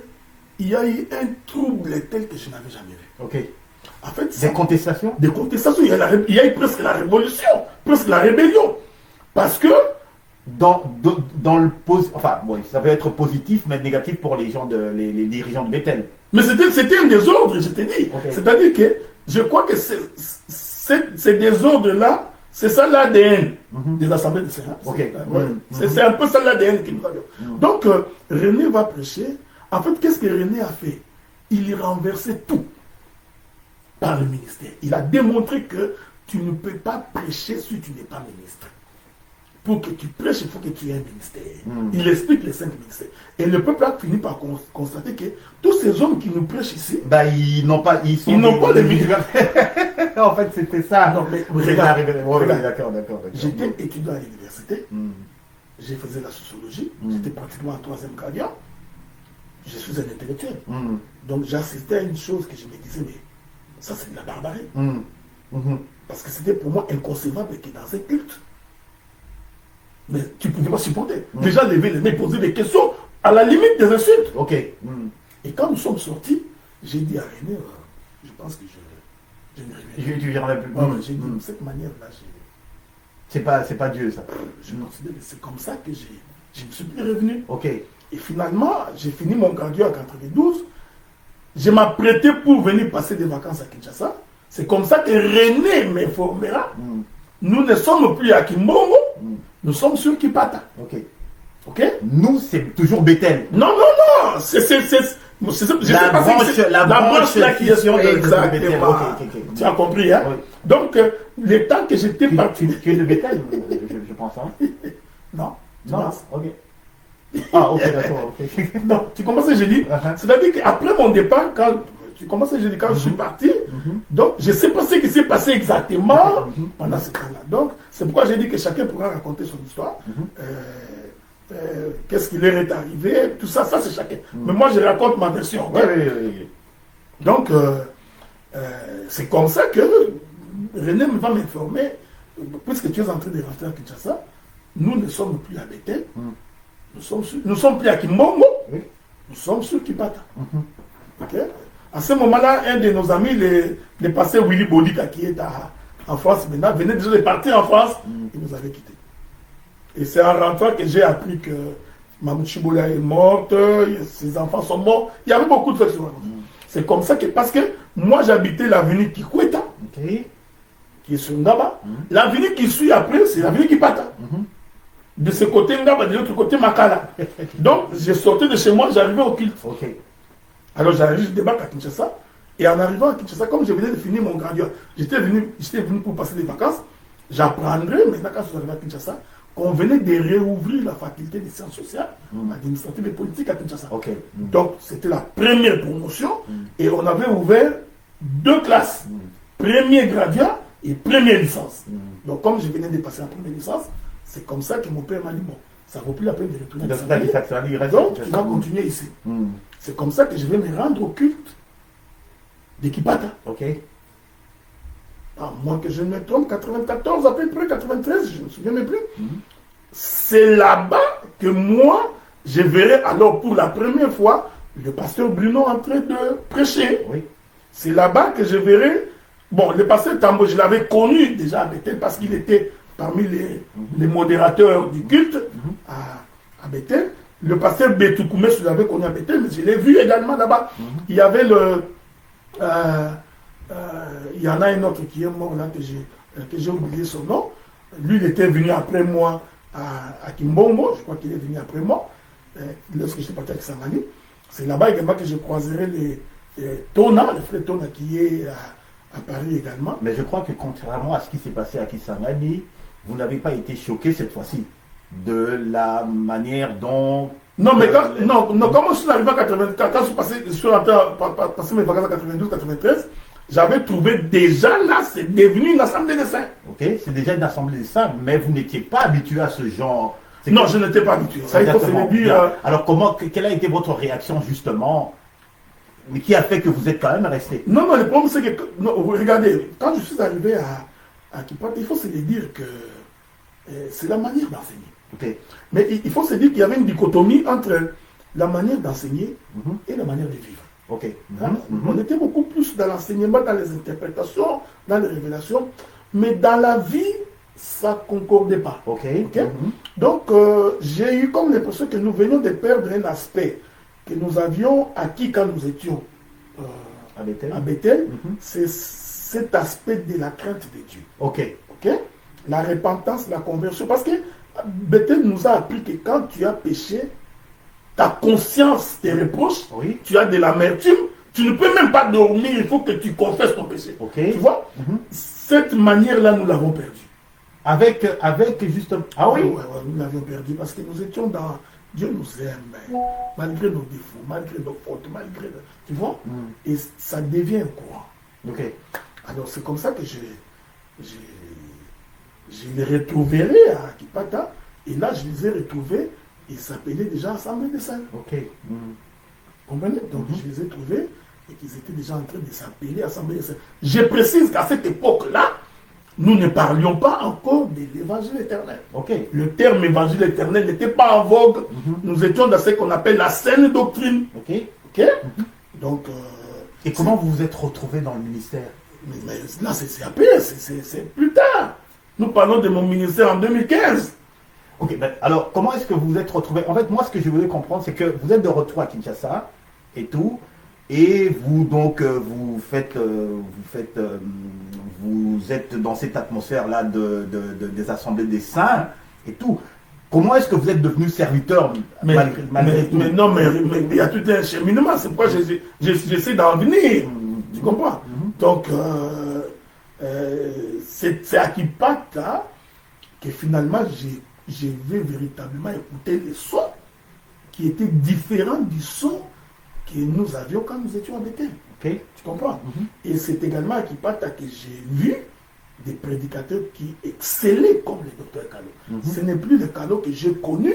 il y a eu un trouble tel que je n'avais jamais vu. En fait, des contestations? Des contestations. Il y a eu presque la révolution, presque la rébellion. Parce que dans le enfin, bon, ça peut être positif, mais négatif pour les gens les dirigeants de Bethel. Mais c'était un désordre, je t'ai dit. Okay. C'est-à-dire que je crois que ces désordres-là, c'est ça l'ADN des assemblées de Sénat. Okay. C'est un peu ça l'ADN qui nous a dit. Donc, René va prêcher. En fait, qu'est-ce que René a fait? Il renversait tout par le ministère. Il a démontré que tu ne peux pas prêcher si tu n'es pas ministre. Pour que tu prêches, il faut que tu aies un ministère. Il explique les 5 ministères. Et le peuple a fini par constater que tous ces hommes qui nous prêchent ici, bah, ils n'ont pas les ministères. En fait, c'était ça. Non, mais regarde. D'accord. J'étais étudiant à l'université. Je faisais la sociologie. J'étais pratiquement en 3e gradient. Je suis un intellectuel. Donc, j'assistais à une chose que je me disais, mais ça, c'est de la barbarie. Parce que c'était pour moi inconcevable que dans un culte, mais tu ne pouvais pas supporter. Déjà lever les mains, poser des questions, à la limite des insultes. Ok. Et quand nous sommes sortis, j'ai dit à René, je pense que je ne reviendrai Tu viendrais plus. J'ai dit, de cette manière-là, c'est pas Dieu, ça. Je considère que c'est comme ça que je ne suis plus revenu. Ok. Et finalement, j'ai fini mon graduat en 92. Je m'apprêtais pour venir passer des vacances à Kinshasa. C'est comme ça que René m'informera. Nous ne sommes plus à Kimbongo. Nous sommes sur Kipata. Ok. Nous, c'est toujours Bethel. Non. La branche là qui est sur exactement. Okay. Tu as compris, hein? Oui. Donc, le temps que j'étais parti. Tu es de Bethel, je pense. Hein? Non. Ok. Ah, ok, d'accord. Non, tu commences à jeudi. C'est-à-dire qu'après mon départ, quand je suis parti, donc je ne sais pas ce qui s'est passé exactement pendant ce temps-là. Donc, c'est pourquoi j'ai dit que chacun pourra raconter son histoire. Qu'est-ce qui leur est arrivé, tout ça, c'est chacun. Mais moi, je raconte ma version. Oui. Donc, c'est comme ça que René va m'informer, puisque tu es en train de rentrer à Kinshasa, nous ne sommes plus à Bethel, nous sommes plus à Kimbongo, nous sommes sur Kipata. Ok. À ce moment-là, un de nos amis, le pasteur Willy Bolika, qui est en France maintenant, venait déjà de partir en France, il nous avait quittés. Et c'est en rentrant que j'ai appris que Mamou Chiboula est morte, ses enfants sont morts. Il y avait beaucoup de choses. C'est comme ça que, parce que moi j'habitais l'avenue Kikweta, qui est sur Ngaba. L'avenue qui suit après, c'est l'avenue Kipata. De ce côté Ngaba, de l'autre côté Makala. Donc j'ai sorti de chez moi, j'arrivais au culte. Alors je débarque à Kinshasa. Et en arrivant à Kinshasa, comme je venais de finir mon graduat, j'étais venu pour passer des vacances. J'apprendrai maintenant quand je suis arrivé à Kinshasa qu'on venait de réouvrir la faculté des sciences sociales, administratives et politiques à Kinshasa. Donc c'était la première promotion et on avait ouvert 2 classes, premier graduat et première licence. Donc comme je venais de passer la première licence, c'est comme ça que mon père m'a dit, bon, ça ne vaut plus la peine de retourner à Saint-Denis. Donc tu vas continuer ici. C'est comme ça que je vais me rendre au culte de Kipata. À moins que je ne me trompe, 94 à peu près, 93, je ne me souviens même plus. C'est là-bas que moi, je verrai alors pour la première fois le pasteur Bruno en train de prêcher. C'est là-bas que je verrai. Bon, le pasteur Tambo, je l'avais connu déjà à Bethel parce qu'il était parmi les modérateurs du culte à Bethel. Le pasteur Betoukoumé, je l'avais connu à Bethel, mais je l'ai vu également là-bas. Il y avait il y en a un autre qui est mort là, que j'ai oublié son nom. Lui, il était venu après moi à Kimbongo, je crois qu'il est venu après moi, lorsque j'étais parti à Kisangani. C'est là-bas également que je croiserai les Tona, le frère Tona qui est à Paris également. Mais je crois que contrairement à ce qui s'est passé à Kisangani, vous n'avez pas été choqué cette fois-ci de la manière dont... Non, mais quand je suis arrivé à 84, quand je suis rentré passer mes vacances en 92-93, j'avais trouvé déjà là, c'est devenu une assemblée des saints. C'est déjà une assemblée des saints, mais vous n'étiez pas habitué à ce genre. Non, je n'étais pas habitué. Ça, il faut se le dire. Alors, quelle a été votre réaction justement, mais qui a fait que vous êtes quand même resté? Non, le problème c'est que, regardez, quand je suis arrivé à Kipata, il faut se le dire que c'est la manière d'enseigner. Mais il faut se dire qu'il y avait une dichotomie entre la manière d'enseigner et la manière de vivre. On était beaucoup plus dans l'enseignement, dans les interprétations, dans les révélations, mais dans la vie, ça ne concordait pas. Ok. Donc, j'ai eu comme l'impression que nous venions de perdre un aspect que nous avions acquis quand nous étions à Bethel. C'est cet aspect de la crainte de Dieu. Ok. La repentance, la conversion. Parce que Bethel nous a appris que quand tu as péché, ta conscience te reproche, tu as de l'amertume, tu ne peux même pas dormir, il faut que tu confesses ton péché. Tu vois, cette manière-là, nous l'avons perdue. Avec justement... Ah oui, nous l'avions perdu parce que nous étions dans... Dieu nous aime, malgré nos défauts, malgré nos fautes, malgré... Tu vois, et ça devient un courant. Alors c'est comme ça que je les retrouverai à Akipata, et là je les ai retrouvés, ils s'appelaient déjà Assemblée des Saints. Comprenez? Donc je les ai trouvés, et qu'ils étaient déjà en train de s'appeler Assemblée des Saints. Je précise qu'à cette époque-là, nous ne parlions pas encore de l'évangile éternel. Le terme évangile éternel n'était pas en vogue. Nous étions dans ce qu'on appelle la saine doctrine. Donc, et comment vous vous êtes retrouvés dans le ministère? Mais là, c'est après, c'est plus tard. Nous parlons de mon ministère en 2015. Alors, comment est-ce que vous vous êtes retrouvés? En fait, moi, ce que je voulais comprendre, c'est que vous êtes de retour à Kinshasa et tout. Et vous, donc, vous êtes dans cette atmosphère-là des assemblées des saints et tout. Comment est-ce que vous êtes devenu serviteur malgré tout? Mais non, mais il y a tout un cheminement. C'est pourquoi j'essaie d'en venir. Tu comprends? Donc, c'est à Kipata que finalement, j'ai vu véritablement écouter les sons qui étaient différents du son que nous avions quand nous étions en Bethel. Tu comprends? Et c'est également à Kipata que j'ai vu des prédicateurs qui excellaient comme le docteur Kalo. Ce n'est plus le Kalo que j'ai connu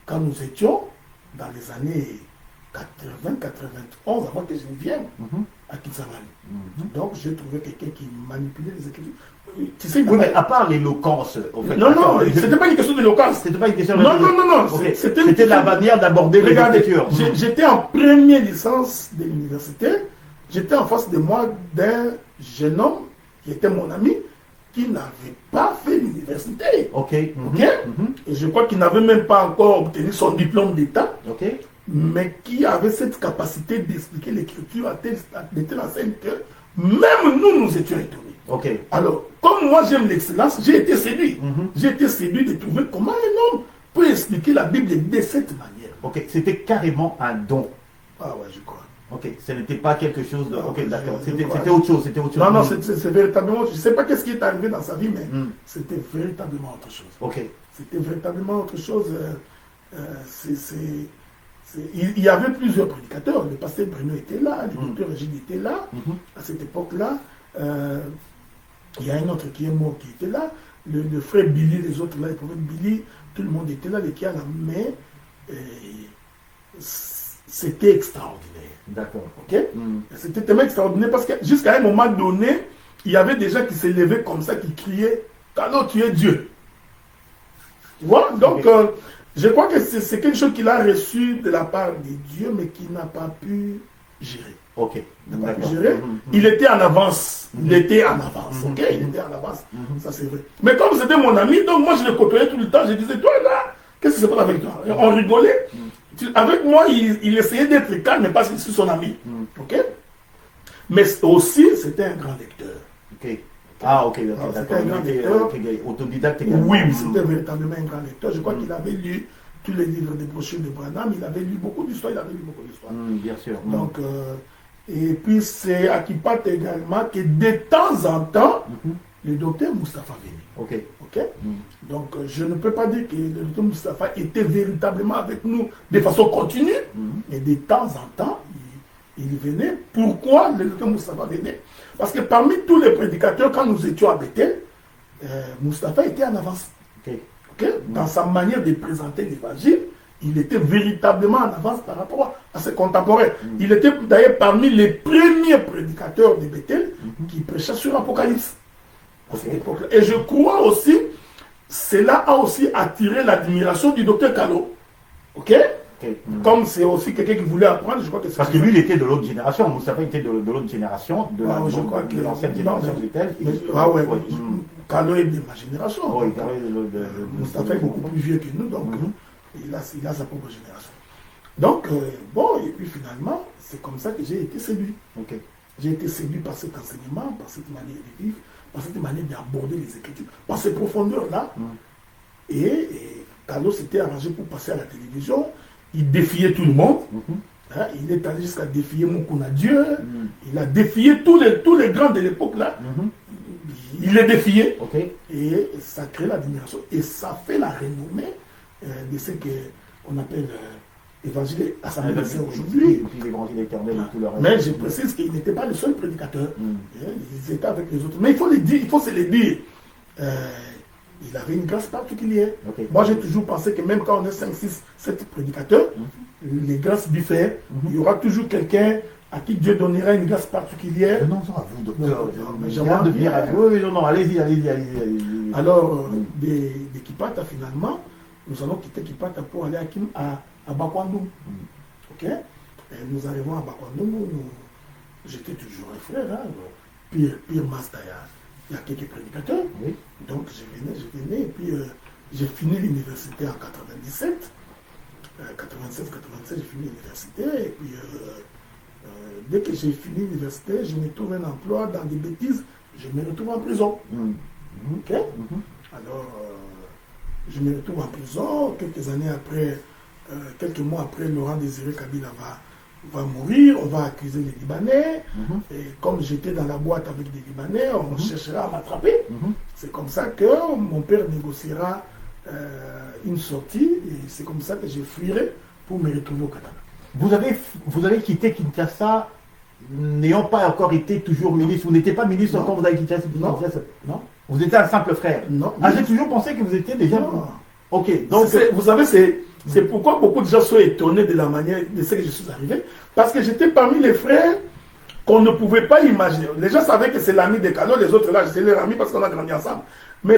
quand nous étions dans les années 80, 91, avant que je ne vienne à Kinshasa. Donc j'ai trouvé quelqu'un qui manipulait les écritures. Tu sais, mais à part l'éloquence, non, c'était pas une question d'éloquence. C'était pas une question Non. C'était la manière d'aborder les écritures. J'étais en première licence de l'université. J'étais en face de moi d'un jeune homme qui était mon ami, qui n'avait pas fait l'université. Et je crois qu'il n'avait même pas encore obtenu son diplôme d'État. Mais qui avait cette capacité d'expliquer l'écriture à telle enseigne que même nous étions étonnés. Alors, comme moi j'aime l'excellence, j'ai été séduit. J'ai été séduit de trouver comment un homme peut expliquer la Bible de cette manière. C'était carrément un don. Ah ouais, je crois. Ce n'était pas quelque chose de... D'accord. C'était autre chose. Non, c'est véritablement... Je ne sais pas qu'est-ce qui est arrivé dans sa vie, mais c'était véritablement autre chose. C'était véritablement autre chose. Il y avait plusieurs prédicateurs. Le pasteur Bruno était là, le docteur Régine était là. À cette époque-là, il y a un autre qui est mort qui était là. Le frère Billy, les autres là, le prophète Billy, tout le monde était là, les qui à la main. C'était extraordinaire. D'accord. C'était tellement extraordinaire parce que jusqu'à un moment donné, il y avait des gens qui se levaient comme ça, qui criaient « Kalo, tu es Dieu ». Tu vois? Donc, je crois que c'est quelque chose qu'il a reçu de la part de Dieu, mais qu'il n'a pas pu gérer. Il n'a pas pu gérer. Il était en avance. Il était en avance. Il était en avance. Ça, c'est vrai. Mais comme c'était mon ami, donc moi, je le côtoyais tout le temps. Je disais, toi, là, qu'est-ce qui se passe avec toi? Et on rigolait. Avec moi, il essayait d'être calme, mais pas sur son ami. Mais aussi, c'était un grand lecteur. C'était un grand lecteur. Autodidacte également. Oui, c'était véritablement un grand lecteur. Je crois qu'il avait lu tous les livres de brochures de Branham. Il avait lu beaucoup d'histoires. Bien sûr. Donc, et puis c'est à Kipata également que de temps en temps, le docteur Moustapha venait. Donc, je ne peux pas dire que le docteur Moustapha était véritablement avec nous de façon continue, mais de temps en temps, il venait. Pourquoi le docteur Moustapha venait? Parce que parmi tous les prédicateurs, quand nous étions à Bethel, Moustapha était en avance. Dans sa manière de présenter l'évangile, il était véritablement en avance par rapport à ses contemporains. Il était d'ailleurs parmi les premiers prédicateurs de Bethel qui prêchaient sur l'Apocalypse. Et je crois aussi, cela a aussi attiré l'admiration du docteur Kalo. Comme c'est aussi quelqu'un qui voulait apprendre, je crois que c'est... Parce que lui, il était de l'autre génération. Moustapha était de l'autre génération, de l'ancienne génération de tel. Ah ouais, Carlo est de ma génération. Oui, Moustapha est beaucoup plus vieux que nous, donc il a sa propre génération. Donc, bon, et puis finalement, c'est comme ça que j'ai été séduit. J'ai été séduit par cet enseignement, par cette manière de vivre, par cette manière d'aborder les Écritures, par ces profondeurs-là. Et Carlo s'était arrangé pour passer à la télévision. Il défiait tout le monde. Hein, il est allé jusqu'à défier Moukouna Dieu. Il a défié tous les grands de l'époque là. Il les défiait. Et ça crée l'admiration. Et ça fait la renommée de ce qu'on appelle évangile Assemblée des Saints aujourd'hui. Mais je précise qu'il n'était pas le seul prédicateur. Ils étaient avec les autres. Mais il faut le dire, il faut se le dire. Il avait une grâce particulière. Moi, j'ai toujours pensé que même quand on est 5, 6, 7 prédicateurs, les grâces diffèrent. Il y aura toujours quelqu'un à qui Dieu donnera une grâce particulière. Non, à vous, docteur. J'aimerais devenir à vous. Oui, non, allez-y. Alors, des Kipata, finalement, nous allons quitter Kipata pour aller à Bakwandou. Ok? Et nous arrivons à Bakwandou. J'étais toujours un frère. Hein, pire master, il y a quelques prédicateurs. Donc je venais et puis j'ai fini l'université en 97. 96, 97, j'ai fini l'université. Et puis dès que j'ai fini l'université, je me trouve un emploi dans des bêtises. Je me retrouve en prison. Ok? Alors, je me retrouve en prison. Quelques années après, quelques mois après, Laurent Désiré Kabila va mourir, on va accuser les Libanais. Et comme j'étais dans la boîte avec des Libanais, on cherchera à m'attraper. C'est comme ça que mon père négociera une sortie et c'est comme ça que je fuirai pour me retrouver au Canada. Vous avez quitté Kinshasa n'ayant pas encore été toujours ministre. Vous n'étiez pas ministre encore, vous avez quitté Kinshasa? Non. Vous étiez un simple frère? Non. J'ai toujours pensé que vous étiez déjà... Non. Ok, donc... Vous savez, c'est pourquoi beaucoup de gens sont étonnés de la manière de ce que je suis arrivé. Parce que j'étais parmi les frères qu'on ne pouvait pas imaginer. Les gens savaient que c'est l'ami de Carlo, les autres là, j'étais leur ami parce qu'on a grandi ensemble. Mais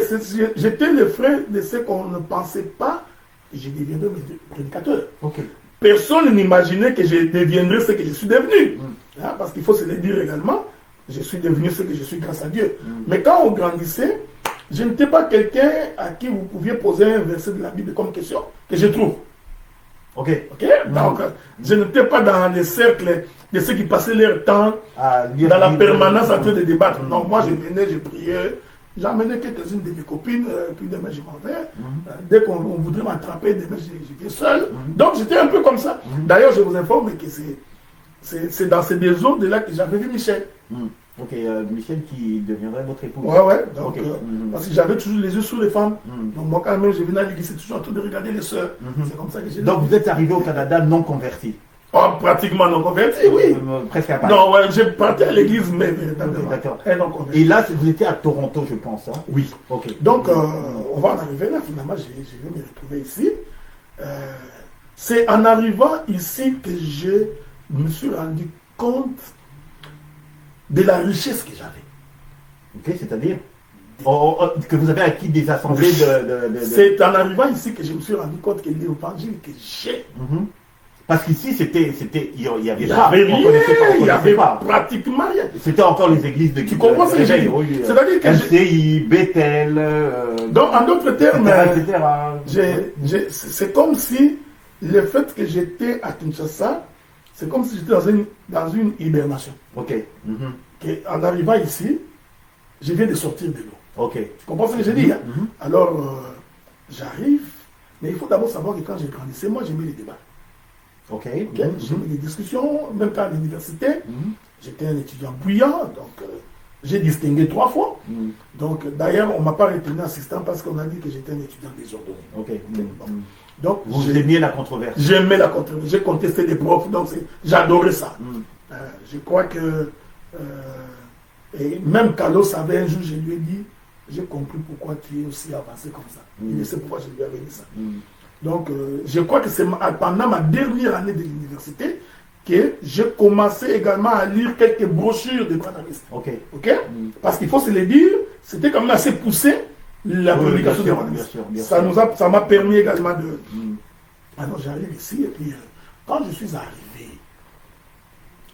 j'étais le frère de ceux qu'on ne pensait pas que je deviendrais prédicateur. Personne n'imaginait que je deviendrais ce que je suis devenu. Hein, parce qu'il faut se le dire également, je suis devenu ce que je suis grâce à Dieu. Mais quand on grandissait, je n'étais pas quelqu'un à qui vous pouviez poser un verset de la Bible comme question, que je trouve. Donc, je n'étais pas dans les cercles de ceux qui passaient leur temps dans la permanence en train de débattre. Non, moi je venais, je priais, j'emmenais quelques-unes de mes copines, puis demain je m'en vais. Dès qu'on voudrait m'attraper, demain j'étais seul. Donc j'étais un peu comme ça. D'ailleurs, je vous informe que c'est dans ces deux autres là que j'avais vu Michel. Michel qui deviendrait votre épouse. Donc, parce que j'avais toujours les yeux sur les femmes. Donc moi quand même, je venais à l'église, c'est toujours en train de regarder les sœurs. C'est comme ça que j'ai... Donc vous êtes arrivé au Canada non converti? Pratiquement non converti, oui. Presque à part. Non, j'ai parti à l'église, mais véritablement. D'accord. Et là, vous étiez à Toronto, je pense. Hein? Oui. Donc, on va en arriver là, finalement, je vais me retrouver ici. C'est en arrivant ici que je me suis rendu compte de la richesse que j'avais. C'est-à-dire que vous avez acquis des assemblées de... C'est en arrivant ici que je me suis rendu compte que l'évangile que j'ai... Parce qu'ici, il y avait pas. Il n'y avait pratiquement rien. C'était encore les églises de... Tu comprends ce que j'ai dit? C'est-à-dire que MCI, Bethel... Donc, en d'autres termes, c'est comme si le fait que j'étais à Kinshasa, c'est comme si j'étais dans une hibernation. En arrivant ici, je viens de sortir de l'eau. Tu comprends ce que j'ai dit? Alors, j'arrive, mais il faut d'abord savoir que quand j'ai grandissé, moi j'aimais les débats. J'aimais les discussions, même quand à l'université, j'étais un étudiant bruyant, donc j'ai distingué 3 fois. Donc d'ailleurs, on ne m'a pas retenu assistant parce qu'on a dit que j'étais un étudiant désordonné. Donc, vous aimiez la controverse? J'aimais la controverse, j'ai contesté des profs, donc j'adorais ça. Je crois que et même Carlo savait, un jour je lui ai dit, j'ai compris pourquoi tu es aussi avancé comme ça. Il sait pourquoi je lui avais dit ça. Donc je crois que c'est pendant ma dernière année de l'université que j'ai commencé également à lire quelques brochures de branhamistes. Parce qu'il faut se le dire, c'était quand même assez poussé la publication des branhamistes. Ça m'a permis également de... Alors j'arrive ici et puis quand je suis arrivé,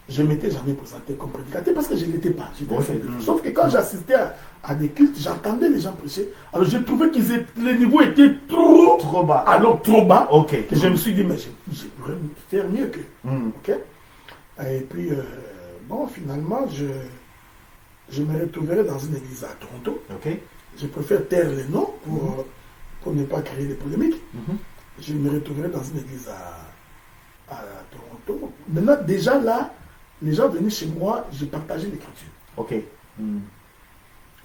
je ne m'étais jamais présenté comme prédicateur parce que je ne l'étais pas. Sauf que quand j'assistais à des cultes, j'entendais les gens prêcher. Alors je trouvais que le niveau était trop bas. Alors trop bas. Ok. Que je me suis dit, mais je pourrais faire mieux que. Ok. Et puis, bon, finalement, je me retrouverai dans une église à Toronto. Ok. Je préfère taire les noms pour ne pas créer des polémiques. Je me retrouverai dans une église à Toronto. Maintenant, déjà là, les gens venaient chez moi, j'ai partagé l'écriture. Ok.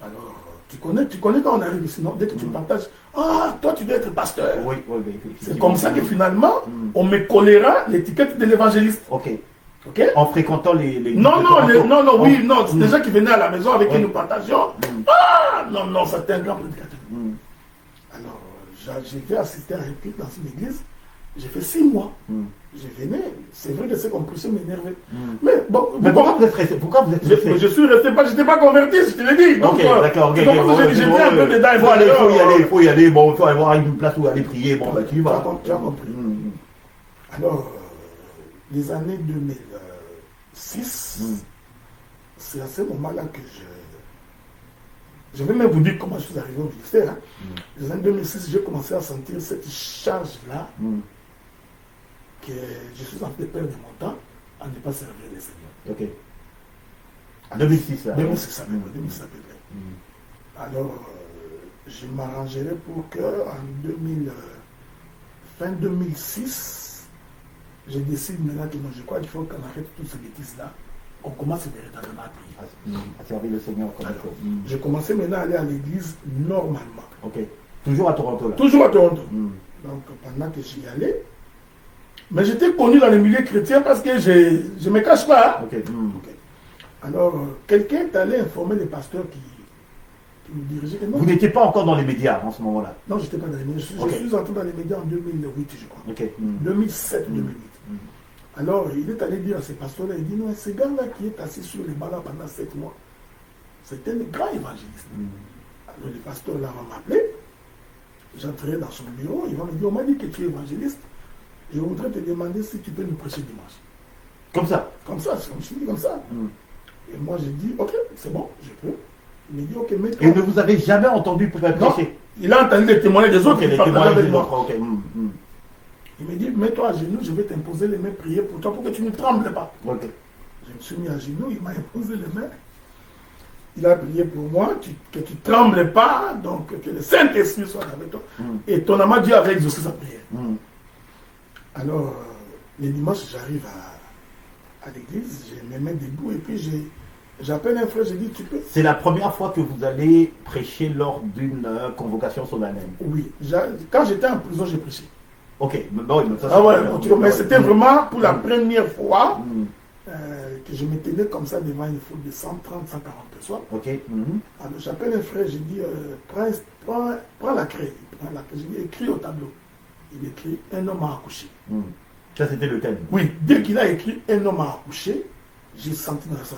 Alors, tu connais quand on arrive ici, non? Dès que tu partages, toi tu dois être pasteur. Oui, c'est comme ça que finalement, on me collera l'étiquette de l'évangéliste. Ok. Ok? En fréquentant les non, c'est des gens qui venaient à la maison avec qui nous partagions. Non, c'était un grand prédicateur. Alors, j'ai fait assister à un culte dans une église. J'ai fait 6 mois. Je venais, c'est vrai que c'est qu'on poussait m'énerver. Mais bon, pourquoi vous êtes resté? Je suis resté pas, je n'étais pas converti, je te l'ai dit. Donc, d'accord, j'étais un peu dedans. Il faut y aller, bon, il faut avoir une place où aller prier, bon, bah tu vas. Tu as compris. Alors, les années 2006, c'est à ce moment-là que je vais même vous dire comment je suis arrivé au ministère. Les années 2006, j'ai commencé à sentir cette charge-là. Que je suis en train de perdre mon temps à ne pas servir les Seigneurs. Ok. En 2006, là. 2006, à peu près. Alors, je m'arrangerai pour que fin 2006, je décide maintenant que je crois qu'il faut qu'on arrête toutes ces bêtises-là. On commence véritablement à prier. À servir le Seigneur comme il faut. Je commençais maintenant à aller à l'église normalement. Ok. Toujours à Toronto, là. Toujours à Toronto. Donc, pendant que j'y allais, mais j'étais connu dans le milieu chrétien parce que je ne me cache pas. Ok. Alors, quelqu'un est allé informer les pasteurs qui me dirigeaient. Vous n'étiez pas encore dans les médias en ce moment-là? Non, je n'étais pas dans les médias. Je suis entré dans les médias en 2008, je crois. 2007, 2008. Alors, il est allé dire à ces pasteurs-là, il dit, non, ce gars-là qui est assis sur les bancs pendant 7 mois, c'est un grand évangéliste. Alors, les pasteurs-là vont m'appeler. J'entrerai dans son bureau, ils vont me dire, on m'a dit que tu es évangéliste. Je voudrais te demander si tu peux nous prêcher dimanche. Comme ça? Comme ça, je me suis dit comme ça. Et moi, j'ai dit, ok, c'est bon, je peux. Il me dit, ok, mais... Et ne vous avez jamais entendu pour prêcher? Non, il a entendu les témoignages des autres. Les témoignages des autres, ok. Il me dit, mets-toi à genoux, je vais t'imposer les mains, prier pour toi, pour que tu ne trembles pas. Ok. Je me suis mis à genoux, il m'a imposé les mains. Il a prié pour moi, que tu ne trembles pas, donc que le Saint-Esprit soit avec toi. Et étonnamment, Dieu avait exaucé sa prière. Alors, les dimanches, j'arrive à l'église, j'ai mes mains debout, et puis j'appelle un frère, je dis, tu peux... C'est la première fois que vous allez prêcher lors d'une convocation solennelle? Oui, quand j'étais en prison, j'ai prêché. Ok, bon, mais c'était vraiment pour la première fois que je me tenais comme ça devant une foule de 130, 140 personnes. Ok. Alors j'appelle un frère, je dis, prends la craie. Je dis, écris au tableau. Il écrit un homme a accouché. Ça, c'était le thème. Oui, dès qu'il a écrit un homme a accouché, j'ai senti dans ça.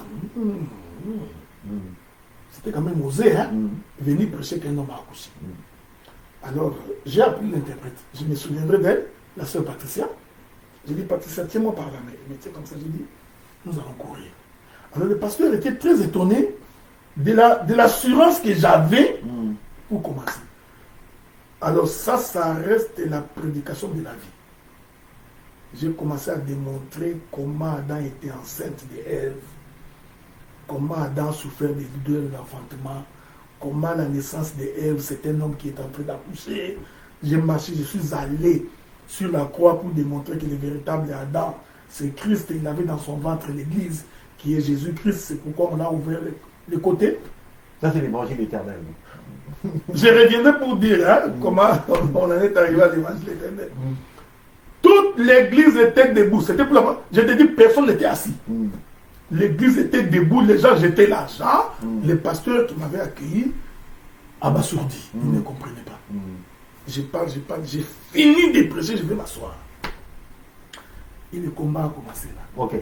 C'était quand même osé, hein, venir prêcher qu'un homme a accouché. Alors, j'ai appelé l'interprète. Je me souviendrai d'elle, la sœur Patricia. J'ai dit, Patricia, tiens-moi par la main. Elle me tient comme ça, j'ai dit, nous allons courir. Alors, le pasteur était très étonné de l'assurance que j'avais pour commencer. Alors ça reste la prédication de la vie. J'ai commencé à démontrer comment Adam était enceinte d'Ève, comment Adam a souffert des douleurs de l'enfantement, comment la naissance d'Ève, c'est un homme qui est en train d'accoucher. J'ai marché, je suis allé sur la croix pour démontrer que le véritable Adam, c'est Christ, il avait dans son ventre l'Église, qui est Jésus-Christ, c'est pourquoi on a ouvert les côtés. Ça, c'est l'évangile éternel. Je reviendrai pour dire comment on en est arrivé à l'évangile éternel. Toute l'église était debout. C'était pour la... Je te dis, personne n'était assis. L'église était debout, les gens jetaient l'argent. Les pasteurs qui m'avaient accueilli, abasourdis, ils ne comprenaient pas. Je parle, j'ai fini de prêcher, je vais m'asseoir. Et le combat a commencé là. Ok.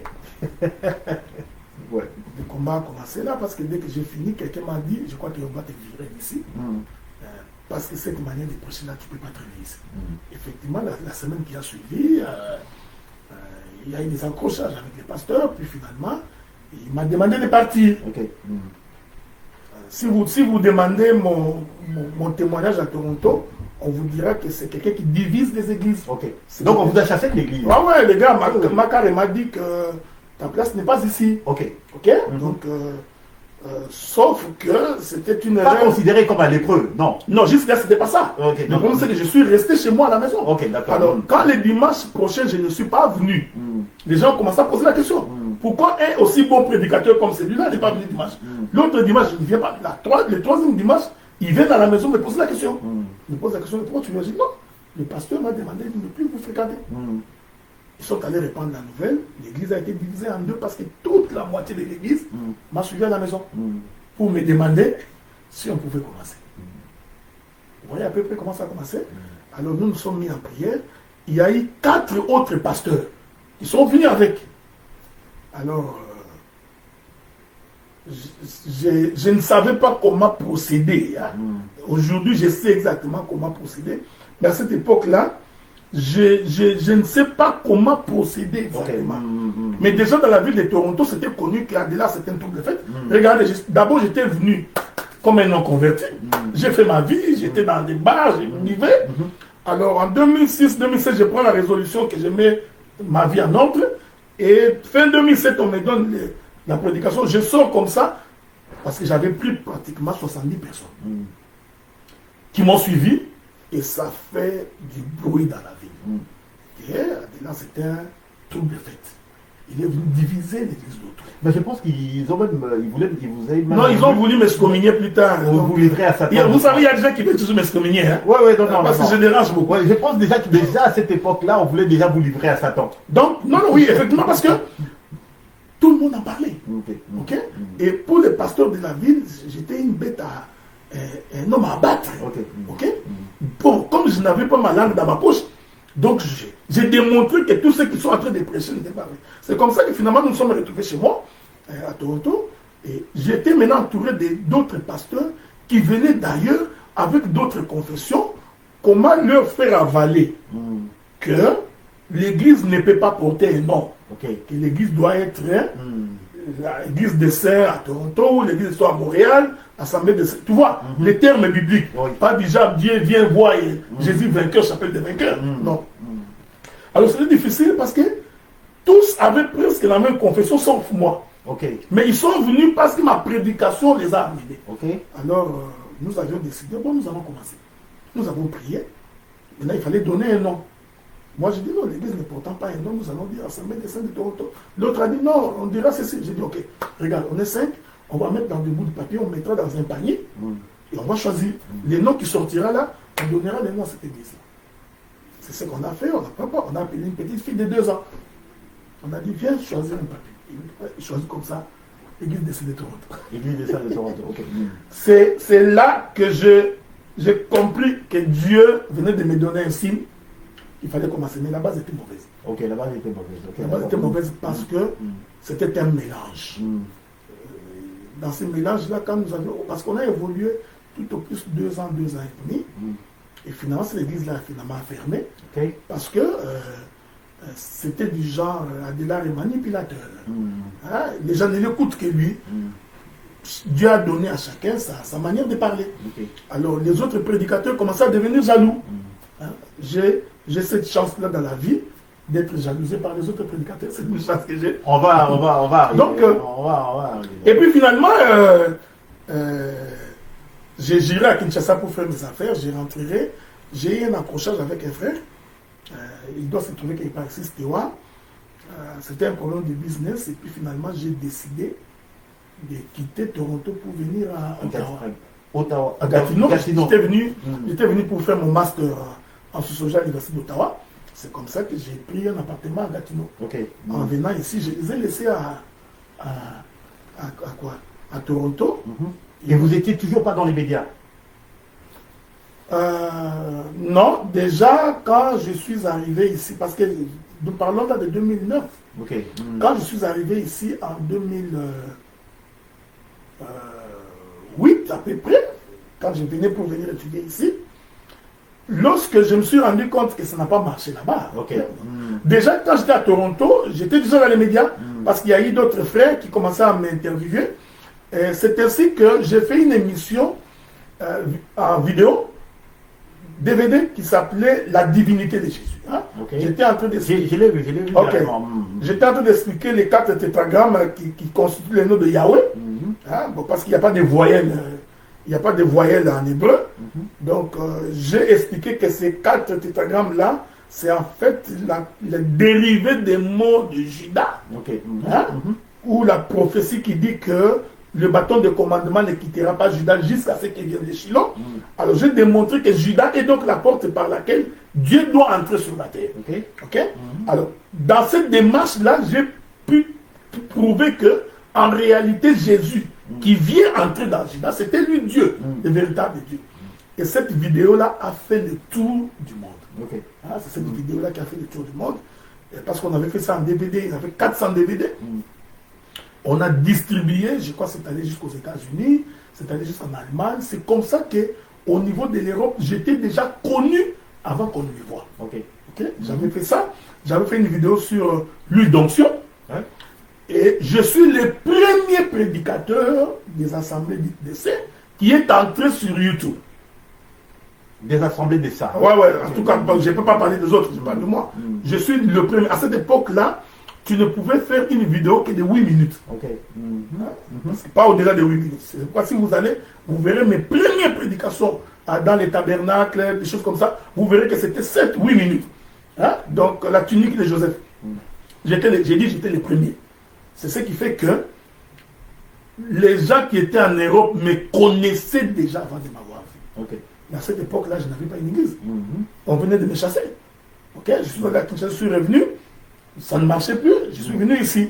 Ouais. Le combat a commencé là parce que dès que j'ai fini, quelqu'un m'a dit, je crois qu'on va te virer d'ici. parce que cette manière de prêcher là, tu ne peux pas traîner ici. Effectivement, la semaine qui a suivi, il y a eu des accrochages avec les pasteurs, puis finalement, il m'a demandé de partir. Okay. Si vous demandez mon témoignage à Toronto, on vous dira que c'est quelqu'un qui divise les églises. Okay. Donc on vous a chassé de l'église. Ah ouais, les gars, ma carré m'a dit que ta place n'est pas ici. Ok. Ok. Donc, sauf que c'était une pas considéré comme un lépreux, non. Non, jusque là, c'était pas ça. Okay. Le problème, c'est que je suis resté chez moi à la maison. Ok, d'accord. Alors, quand le dimanche prochain, je ne suis pas venu, les gens commencent à poser la question. Pourquoi un aussi bon prédicateur comme celui-là n'est pas venu dimanche? L'autre dimanche, je ne viens pas. Le troisième dimanche, il vient à la maison me poser la question. Il me pose la question, pourquoi tu viens? Je dis non. Le pasteur m'a demandé de ne plus vous fréquenter. Ils sont allés répandre la nouvelle. L'église a été divisée en deux parce que toute la moitié de l'église m'a suivi à la maison pour me demander si on pouvait commencer. Vous voyez à peu près comment ça a commencé? Alors nous nous sommes mis en prière. Il y a eu 4 autres pasteurs qui sont venus avec. Alors, je ne savais pas comment procéder. Hein. Aujourd'hui, je sais exactement comment procéder. Mais à cette époque-là, je ne sais pas comment procéder exactement. Okay. Mais déjà dans la ville de Toronto, c'était connu qu'Adela c'était un truc de fait. Regardez, d'abord j'étais venu comme un non-converti. J'ai fait ma vie, j'étais dans des bars, je vivais. Alors en 2006-2007, je prends la résolution que je mets ma vie en ordre. Et fin 2007, on me donne la prédication. Je sors comme ça parce que j'avais pris pratiquement 70 personnes qui m'ont suivi. Et ça fait du bruit dans la ville. Et là, c'était un truc de fête. Il est venu diviser l'église d'autres. Mais je pense qu'ils ont même, ils vous avaient même... Non, ils ont voulu m'excommunier plus tard. Vous livrer à Satan. Vous savez, il y a des gens qui veulent toujours m'excommunier. Hein? Oui, non. Parce que je dérange beaucoup. Ouais, je pense déjà que déjà à cette époque-là, on voulait déjà vous livrer à Satan. Donc, non, oui, effectivement, parce que tout le monde en parlait. Okay? Et pour les pasteurs de la ville, j'étais une bête un homme à battre. Okay? Bon, comme je n'avais pas ma langue dans ma poche, donc j'ai démontré que tous ceux qui sont en train de prêcher n'étaient pas vrais. C'est comme ça que finalement nous nous sommes retrouvés chez moi, à Toronto, et j'étais maintenant entouré d'autres pasteurs qui venaient d'ailleurs avec d'autres confessions. Comment leur faire avaler que l'église ne peut pas porter un nom, que l'église doit être l'église des Saints à Toronto, l'église des Saints à Montréal, l'assemblée des Saints. Tu vois, les termes bibliques. Pas déjà Dieu vient voir Jésus vainqueur, chapelle des vainqueurs. Non. Alors c'était difficile parce que tous avaient presque la même confession sauf moi. Mais ils sont venus parce que ma prédication les a amenés. Alors nous avions décidé, bon, nous allons commencer. Nous avons prié. Maintenant il fallait donner un nom. Moi, je dis non, l'église ne portant pas un nom, nous allons dire Assemblée des Saints de Toronto. L'autre a dit non, on dira ceci. J'ai dit ok, regarde, on est 5, on va mettre dans des bouts de papier, on mettra dans un panier et on va choisir. Les noms qui sortira là, on donnera les noms à cette église. C'est ce qu'on a fait, on a appelé une petite fille de 2 ans. On a dit viens choisir un papier. Il choisit comme ça, l'église des Saints de Toronto. L'église des Saints de Toronto, ok. C'est là que j'ai compris que Dieu venait de me donner un signe. Il fallait commencer, mais la base était mauvaise. Ok, la base était mauvaise. La base était mauvaise parce que c'était un mélange. Dans ce mélange-là, quand nous avions... Parce qu'on a évolué tout au plus 2 ans, 2 ans et demi. Et finalement, cette église-là a finalement fermé. Parce que c'était du genre Adela est manipulateur. Hein? Les gens ne l'écoutent que lui. Dieu a donné à chacun sa manière de parler. Alors, les autres prédicateurs commençaient à devenir jaloux. Hein? J'ai cette chance-là dans la vie d'être jalousé par les autres prédicateurs. C'est une chance que j'ai. On va arriver. Donc, on va arriver. Et puis finalement, j'ai géré à Kinshasa pour faire mes affaires. J'ai rentré. J'ai eu un accrochage avec un frère. Il doit se trouver quelque part ici, Stéwa. C'était un problème de business. Et puis finalement, j'ai décidé de quitter Toronto pour venir à Ottawa. À Gatineau. J'étais venu pour faire mon master en sociologie à l'Université d'Ottawa. C'est comme ça que j'ai pris un appartement à Gatineau. En venant ici, je les ai laissés à Toronto. Et vous n'étiez toujours pas dans les médias? Non, déjà quand je suis arrivé ici, parce que nous parlons là de 2009. Quand je suis arrivé ici en 2008 à peu près, quand je venais pour venir étudier ici, lorsque je me suis rendu compte que ça n'a pas marché là-bas, Ok. déjà quand j'étais à Toronto, j'étais déjà dans les médias parce qu'il y a eu d'autres frères qui commençaient à m'interviewer. C'est ainsi que j'ai fait une émission en vidéo, DVD, qui s'appelait La divinité de Jésus. Hein? Okay. J'étais en train d'expliquer. Je l'ai vu. Okay. J'étais en train d'expliquer les 4 tétragrammes qui constituent le nom de Yahweh. Hein? Bon, parce qu'il n'y a pas de voyelles. Il n'y a pas de voyelles en hébreu. Donc, j'ai expliqué que ces 4 tétragrammes-là, c'est en fait le dérivé des mots de Judas. Okay. Hein? Ou la prophétie qui dit que le bâton de commandement ne quittera pas Judas jusqu'à ce qu'il vienne de Shiloh. Alors, j'ai démontré que Judas est donc la porte par laquelle Dieu doit entrer sur la terre. Okay? Alors, dans cette démarche-là, j'ai pu prouver que, en réalité, Jésus, qui vient entrer dans Judas, c'était lui Dieu, le véritable Dieu. Et cette vidéo-là a fait le tour du monde. Ah, c'est cette vidéo-là qui a fait le tour du monde. Et parce qu'on avait fait ça en DVD, il y avait 400 DVD. On a distribué, je crois que c'est allé jusqu'aux États-Unis, c'est allé jusqu'en Allemagne. C'est comme ça qu'au niveau de l'Europe, j'étais déjà connu avant qu'on me voie. J'avais fait ça. J'avais fait une vidéo sur l'huile d'onction. Et je suis le premier prédicateur des assemblées d'essai qui est entré sur YouTube. Des assemblées d'essai. Ouais. En tout cas, je ne peux pas parler des autres, je parle de moi. Je suis le premier. À cette époque-là, tu ne pouvais faire une vidéo que de 8 minutes. Pas au-delà de 8 minutes. C'est pourquoi si vous allez, vous verrez mes premières prédications dans les tabernacles, des choses comme ça, vous verrez que c'était 7-8 minutes. Hein? Donc, la tunique de Joseph. J'ai dit que j'étais le premier. C'est ce qui fait que les gens qui étaient en Europe me connaissaient déjà avant de m'avoir vu. Mais à cette époque-là, je n'avais pas une église. On venait de me chasser. Je suis allé à Kinshasa, je suis revenu. Ça ne marchait plus, je suis venu ici.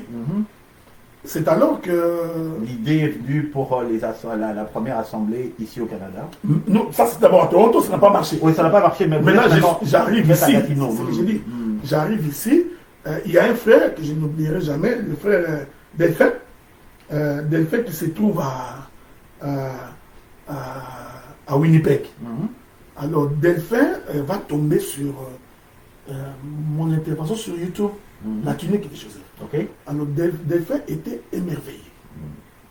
C'est alors que... L'idée est venue pour la première assemblée ici au Canada. Non, ça c'est d'abord à Toronto, ça n'a pas marché. Oui, ça n'a pas marché, mais maintenant j'arrive ici. C'est ce que j'ai dit. J'arrive ici, il y a un frère que je n'oublierai jamais, le frère Delphin. Delphin qui se trouve à Winnipeg. Alors Delphin va tomber sur mon intervention sur YouTube. La tunique de Joseph. Alors Delphin était émerveillé.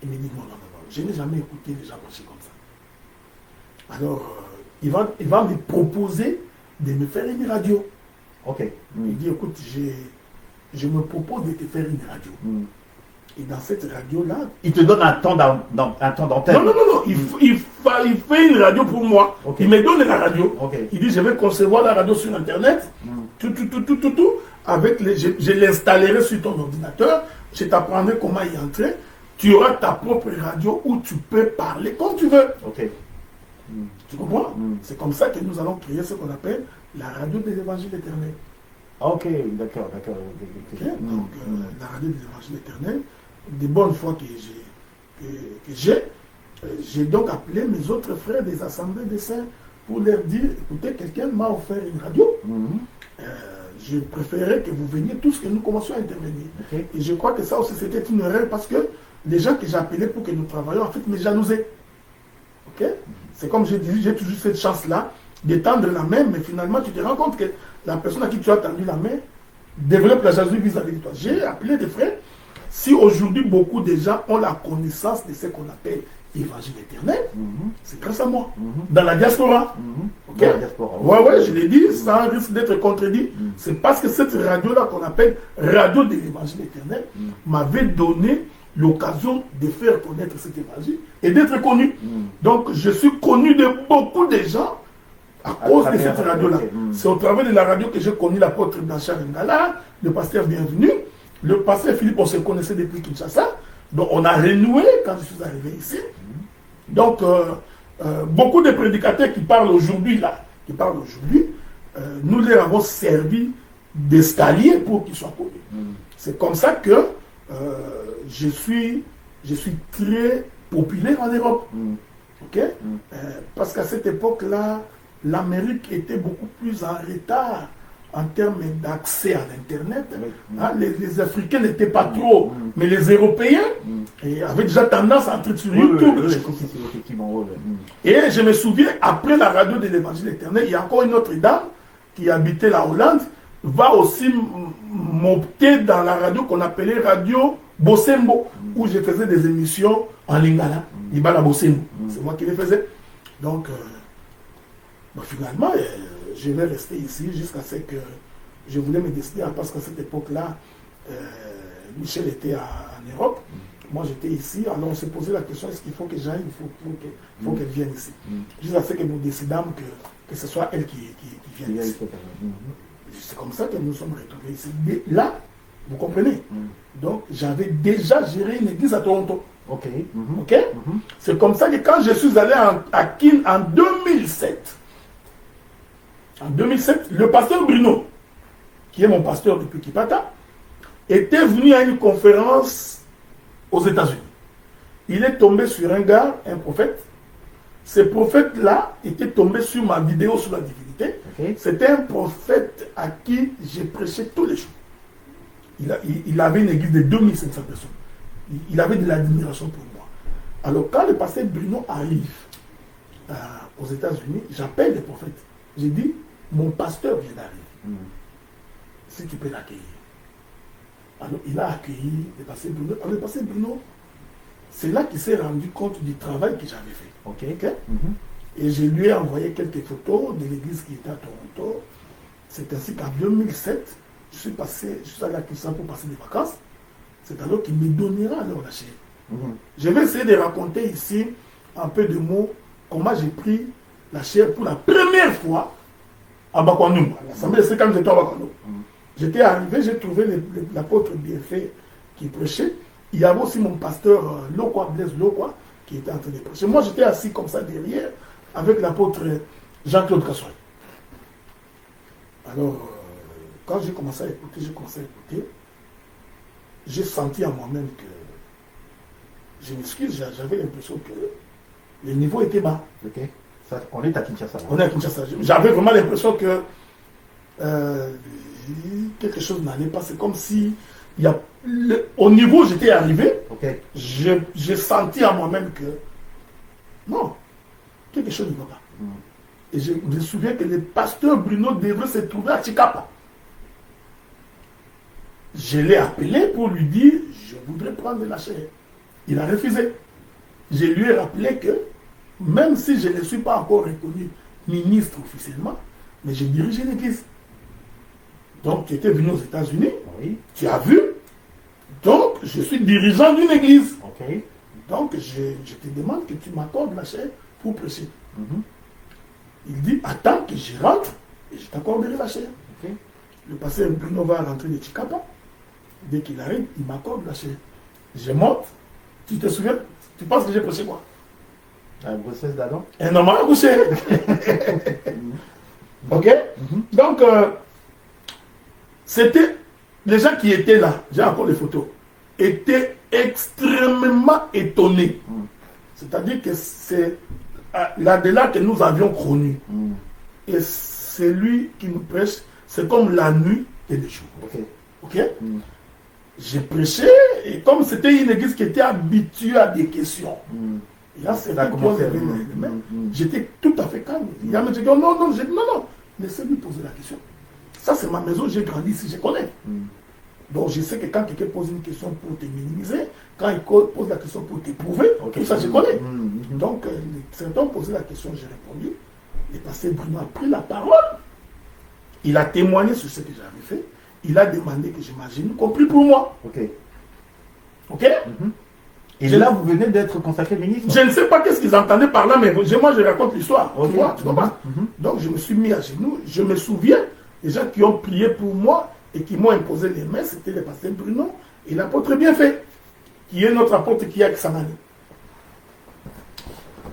Il me dit non, je n'ai jamais écouté les gens penser comme ça. Alors il va me proposer de me faire une radio. Il dit écoute, je me propose de te faire une radio. Et dans cette radio-là... Il te donne un temps d'antenne. Non. Il fait une radio pour moi. Il me donne la radio. Il dit je vais concevoir la radio sur Internet. Tout. Avec je l'installerai sur ton ordinateur, je t'apprendrai comment y entrer, tu auras ta propre radio où tu peux parler comme tu veux. Tu comprends? C'est comme ça que nous allons créer ce qu'on appelle la radio de l'évangile éternel. D'accord. Donc, la radio de l'évangile éternel, des bonnes fois que j'ai donc appelé mes autres frères des assemblées des saints pour leur dire, écoutez, quelqu'un m'a offert une radio. Je préférais que vous veniez tous, que nous commencions à intervenir. Et je crois que ça aussi c'était une erreur parce que les gens que j'appelais pour que nous travaillions, en fait, me jalousaient. C'est comme j'ai dit, j'ai toujours cette chance-là de tendre la main, mais finalement tu te rends compte que la personne à qui tu as tendu la main développe la jalousie vis-à-vis de toi. J'ai appelé des frères. Si aujourd'hui beaucoup de gens ont la connaissance de ce qu'on appelle l'évangile éternel, c'est grâce à moi. Dans la diaspora. Dans la diaspora. Ouais, je l'ai dit, ça risque d'être contredit. C'est parce que cette radio-là qu'on appelle radio de l'évangile éternel m'avait donné l'occasion de faire connaître cet évangile et d'être connu. Donc je suis connu de beaucoup de gens à cause de cette radio-là. C'est au travers de la radio que j'ai connu l'apôtre Blanchard Ngala, le pasteur Bienvenu, le pasteur Philippe, on se connaissait depuis Kinshasa. Donc on a renoué quand je suis arrivé ici. Donc beaucoup de prédicateurs qui parlent aujourd'hui, nous leur avons servi d'escalier pour qu'ils soient connus. C'est comme ça que je suis très populaire en Europe. Parce qu'à cette époque-là, l'Amérique était beaucoup plus en retard en termes d'accès à l'Internet. Oui. Hein, les Africains n'étaient pas trop, mais les Européens avaient déjà tendance à entrer sur YouTube. Effectivement, oui. Et je me souviens, après la radio de l'Évangile éternel, il y a encore une autre dame qui habitait la Hollande, va aussi m'opter dans la radio qu'on appelait Radio Bosembo, où je faisais des émissions en lingala. Ibala Bosembo, c'est moi qui les faisais. Donc, finalement, je vais rester ici jusqu'à ce que je voulais me décider, parce qu'à cette époque-là, Michel était en Europe. Moi, j'étais ici. Alors, on s'est posé la question, est-ce qu'il faut que j'aille, il faut qu'elle vienne ici. Jusqu'à ce que nous décidâmes que ce soit elle qui vienne ici. C'est comme ça que nous sommes retrouvés ici. Mais là, vous comprenez? Donc, j'avais déjà géré une église à Toronto. Ok. Ok. C'est comme ça que quand je suis allé à Kin en 2007, le pasteur Bruno, qui est mon pasteur depuis Kipata, était venu à une conférence aux États-Unis. Il est tombé sur un gars, un prophète. Ce prophète-là était tombé sur ma vidéo sur la divinité. Okay. C'était un prophète à qui j'ai prêché tous les jours. Il avait une église de 2500 personnes. Il avait de l'admiration pour moi. Alors quand le pasteur Bruno arrive aux États-Unis, j'appelle le prophète. J'ai dit, mon pasteur vient d'arriver. Si tu peux l'accueillir. Alors il a accueilli le pasteur Bruno. Alors le pasteur Bruno, c'est là qu'il s'est rendu compte du travail que j'avais fait. Okay. Et je lui ai envoyé quelques photos de l'église qui était à Toronto. C'est ainsi qu'en 2007, je suis allé à Kinshasa pour passer des vacances. C'est alors qu'il me donnera alors la chair. Je vais essayer de raconter ici un peu de mots comment j'ai pris la chair pour la première fois à Bakwanoum, à l'Assemblée de quand j'étais à Bakwanoum. J'étais arrivé, j'ai trouvé l'apôtre Bienfait qui prêchait. Il y avait aussi mon pasteur Lokwa, Blaise Lokwa, qui était en train de prêcher. Moi, j'étais assis comme ça derrière avec l'apôtre Jean-Claude Kassoy. Alors, quand j'ai commencé à écouter, j'ai senti en moi-même que, je m'excuse, j'avais l'impression que le niveau était bas. Ok. Ça, on est à Kinshasa. On est à Kinshasa. J'avais vraiment l'impression que quelque chose n'allait pas. C'est comme si, au niveau où j'étais arrivé, okay, j'ai senti en moi-même que, non, quelque chose ne va pas. Et je me souviens que le pasteur Bruno devrait se trouver à Chikapa. Je l'ai appelé pour lui dire, je voudrais prendre la chair. Il a refusé. Je lui ai rappelé que, même si je ne suis pas encore reconnu ministre officiellement, mais j'ai dirigé l'église. Donc, tu étais venu aux États-Unis, oui, tu as vu. Donc, je suis dirigeant d'une église. Okay. Donc, je te demande que tu m'accordes la chair pour prêcher. Il dit, attends que je rentre et je t'accorderai la chair. Okay. Le pasteur Bruno va rentrer de Chikapa. Dès qu'il arrive, il m'accorde la chair. Je monte. Tu te souviens? Tu penses que j'ai prêché quoi? Un grossesse d'Adam? Un homme à coucher. Ok? Donc, c'était les gens qui étaient là, j'ai encore les photos, étaient extrêmement étonnés. C'est-à-dire que c'est là que nous avions connu. Et c'est lui qui nous prêche, c'est comme la nuit et le jour. Ok? J'ai prêché, et comme c'était une église qui était habituée à des questions, et là, c'est là j'étais tout à fait calme. Il m'a dit, non, laissez-lui poser la question. Ça, c'est ma maison, j'ai grandi ici, je connais. Donc, je sais que quand quelqu'un pose une question pour te minimiser, quand il pose la question pour t'éprouver, tout ça, je connais. Donc, certains ont posé la question, j'ai répondu. Le pasteur Bruno a pris la parole. Il a témoigné sur ce que j'avais fait. Il a demandé que j'imagine, compris pour moi. Ok? Et là, vous venez d'être consacré ministre? Je ne sais pas qu'est-ce qu'ils entendaient par là, mais moi, je raconte l'histoire. Tu comprends? Donc, je me suis mis à genoux. Je me souviens, les gens qui ont prié pour moi et qui m'ont imposé les mains, c'était le pasteur Bruno et l'apôtre Bienfait, qui est notre apôtre qui est à Kisangani.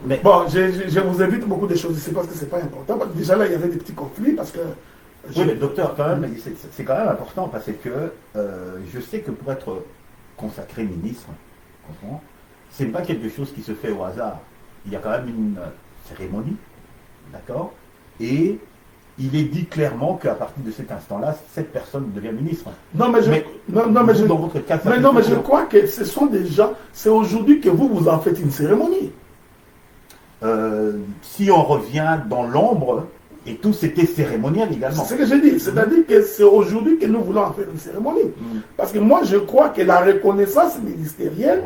Mais bon, je vous évite beaucoup de choses ici parce que ce n'est pas important. Déjà là, il y avait des petits conflits parce que... Oui, mais docteur, quand même, c'est quand même important parce que je sais que pour être consacré ministre, c'est pas quelque chose qui se fait au hasard. Il y a quand même une cérémonie, d'accord? Et il est dit clairement qu'à partir de cet instant-là, cette personne devient ministre. Non, mais dans votre cas, je crois que ce sont des gens, c'est aujourd'hui que vous en faites une cérémonie. Si on revient dans l'ombre, et tout c'était cérémonial également. C'est ce que j'ai dit, c'est-à-dire que c'est aujourd'hui que nous voulons en faire une cérémonie. Parce que moi je crois que la reconnaissance ministérielle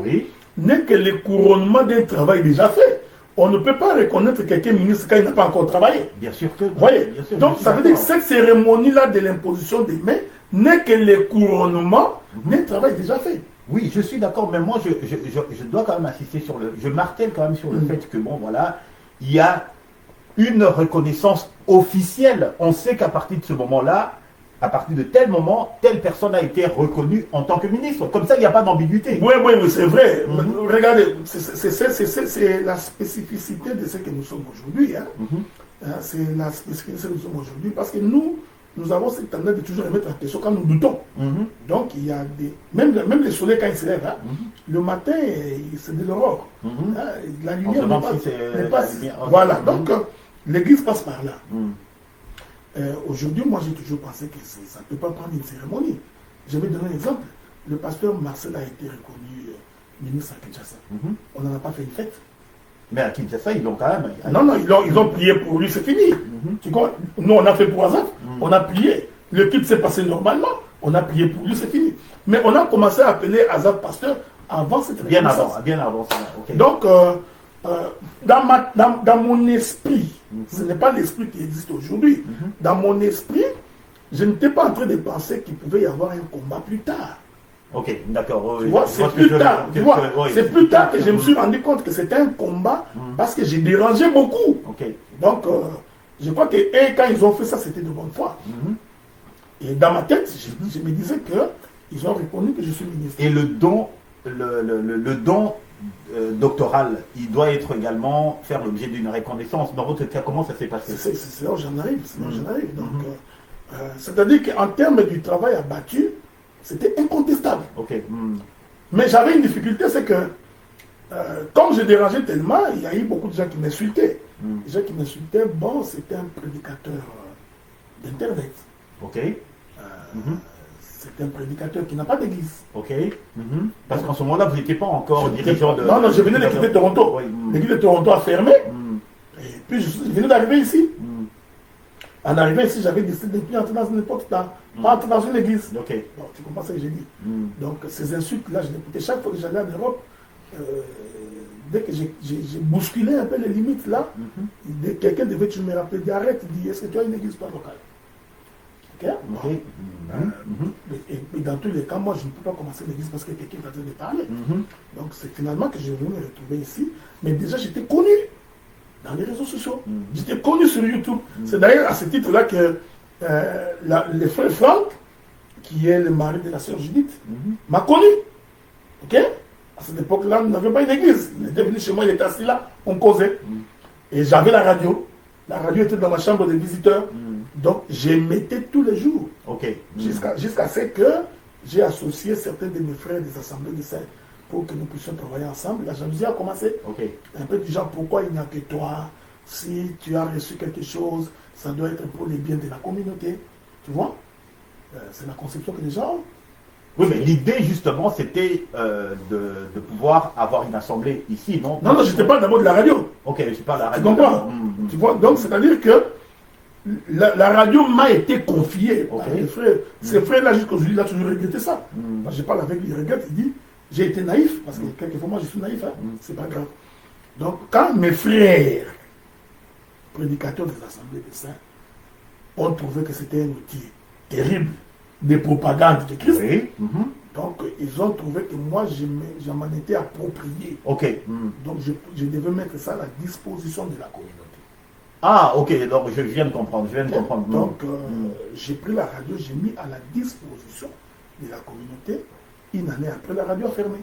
n'est que le couronnement d'un travail déjà fait. On ne peut pas reconnaître quelqu'un ministre quand il n'a pas encore travaillé. Bien sûr que. Voyez. Bien sûr, donc ça veut dire que cette cérémonie-là de l'imposition des mains n'est que le couronnement d'un travail déjà fait. Oui, je suis d'accord, mais moi je dois quand même insister sur le. Je martèle quand même sur le fait que bon voilà, il y a une reconnaissance officielle. On sait qu'à partir de ce moment-là, à partir de tel moment, telle personne a été reconnue en tant que ministre. Comme ça, il n'y a pas d'ambiguïté. Oui, c'est vrai. Regardez, c'est la spécificité de ce que nous sommes aujourd'hui. C'est la spécificité de ce que nous sommes aujourd'hui. Parce que nous avons cette tendance de toujours remettre en question quand nous doutons. Donc, il y a des... Même le soleil, quand il se lève, le matin, c'est de l'aurore. La lumière n'est pas... Voilà, donc l'église passe par là. Aujourd'hui, moi, j'ai toujours pensé que ça ne peut pas prendre une cérémonie. Je vais donner un exemple. Le pasteur Marcel a été reconnu ministre à Kinshasa. On n'en a pas fait une fête. Mais à Kinshasa, ils l'ont quand même... Non, ils ont prié pour lui, c'est fini. Tu comprends? Nous, on a fait pour Azaf, on a prié. Le culte s'est passé normalement, on a prié pour lui, c'est fini. Mais on a commencé à appeler Azaf pasteur avant cette reconnaissance. Bien avant ça. Okay. Donc, dans mon esprit, ce n'est pas l'esprit qui existe aujourd'hui. Dans mon esprit, je n'étais pas en train de penser qu'il pouvait y avoir un combat plus tard. Ok, d'accord. Tu vois, c'est plus tard. Tu vois, c'est plus tard que je me suis rendu compte que c'était un combat parce que j'ai dérangé beaucoup. Donc, je crois que quand ils ont fait ça, c'était de bonne foi. Et dans ma tête, je me disais qu'ils ont reconnu que je suis ministre. Et le don doctoral, il doit être également faire l'objet d'une reconnaissance. Dans votre cas, comment ça s'est passé? C'est là où j'en arrive. Donc, c'est-à-dire qu'en termes du travail abattu, c'était incontestable. Mais j'avais une difficulté, c'est que comme je dérangeais tellement, il y a eu beaucoup de gens qui m'insultaient. Les gens qui m'insultaient, bon, c'était un prédicateur d'Internet. C'est un prédicateur qui n'a pas d'église. Parce qu'en ce moment-là, vous n'étiez pas encore dirigeant de... Non, je venais de quitter Toronto. L'église de Toronto a fermé. Et puis je venais d'arriver ici. En arrivant ici, j'avais décidé de ne plus entrer dans une époque, pas entrer dans une église. Bon, tu comprends ce que j'ai dit. Donc ces insultes-là, je les écoutais chaque fois que j'allais en Europe. Dès que j'ai bousculé un peu les limites là, quelqu'un devait toujours me rappeler, dit arrête, dit est-ce que tu as une église pas locale? Et dans tous les cas, moi je ne peux pas commencer l'église parce que quelqu'un est en train de parler. Donc c'est finalement que je venais me retrouver ici. Mais déjà j'étais connu dans les réseaux sociaux. J'étais connu sur YouTube. C'est d'ailleurs à ce titre-là que le frère Franck, qui est le mari de la sœur Judith, m'a connu. À cette époque-là, nous n'avions pas une église. Il était venu chez moi, il était assis là, on causait. Et j'avais la radio. La radio était dans ma chambre de visiteurs. Donc, j'émettais tous les jours. Jusqu'à ce que j'ai associé certains de mes frères des assemblées de saints pour que nous puissions travailler ensemble. La jalousie a commencé. Un peu du genre, pourquoi il n'y a que toi? Si tu as reçu quelque chose, ça doit être pour les biens de la communauté. Tu vois? C'est la conception que les gens ont. Oui, mais l'idée, justement, c'était de pouvoir avoir une assemblée ici, non? Non, je ne parle d'abord de la radio. Je parle de la radio. Tu comprends? Tu vois? Donc, c'est-à-dire que la radio m'a été confiée par les frères. Ces frères-là, jusqu'aujourd'hui, il a toujours regretté ça. Quand je parle avec lui, il regrette, il dit, j'ai été naïf, parce que quelquefois, moi, je suis naïf, c'est pas grave. Donc, quand mes frères, prédicateurs des assemblées de saints, ont trouvé que c'était un outil terrible de propagande de Christ, donc ils ont trouvé que moi, je m'en étais approprié. Donc, je devais mettre ça à la disposition de la communauté. Donc je viens de comprendre. Donc, j'ai pris la radio, j'ai mis à la disposition de la communauté. Une année après, la radio a fermé.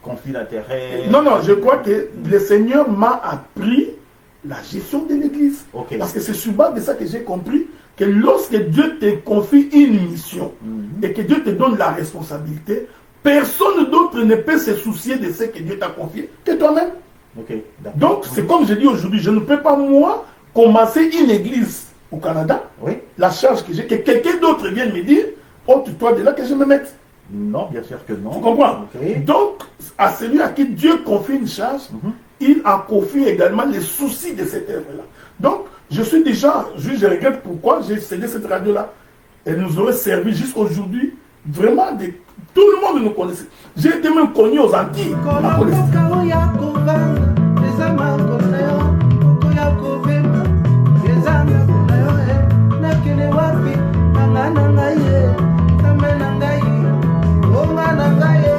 Conflit d'intérêts. Non, je crois que le Seigneur m'a appris la gestion de l'Église. Parce que c'est sur base de ça que j'ai compris que lorsque Dieu te confie une mission et que Dieu te donne la responsabilité, personne d'autre ne peut se soucier de ce que Dieu t'a confié que toi-même. Donc, c'est comme je dis aujourd'hui, je ne peux pas, moi, commencer une église au Canada, Oui. la charge que j'ai, que quelqu'un d'autre vienne me dire, ôte-toi de là que je me mette. Non, bien sûr que non. Tu comprends? Ok. Donc, à celui à qui Dieu confie une charge, il a confié également les soucis de cette œuvre-là. Donc, je suis déjà, je regrette pourquoi j'ai cédé cette radio-là. Elle nous aurait servi jusqu'aujourd'hui. Vraiment, tout le monde nous connaissait. J'ai été même connu aux Antilles. La police. Nanga ye,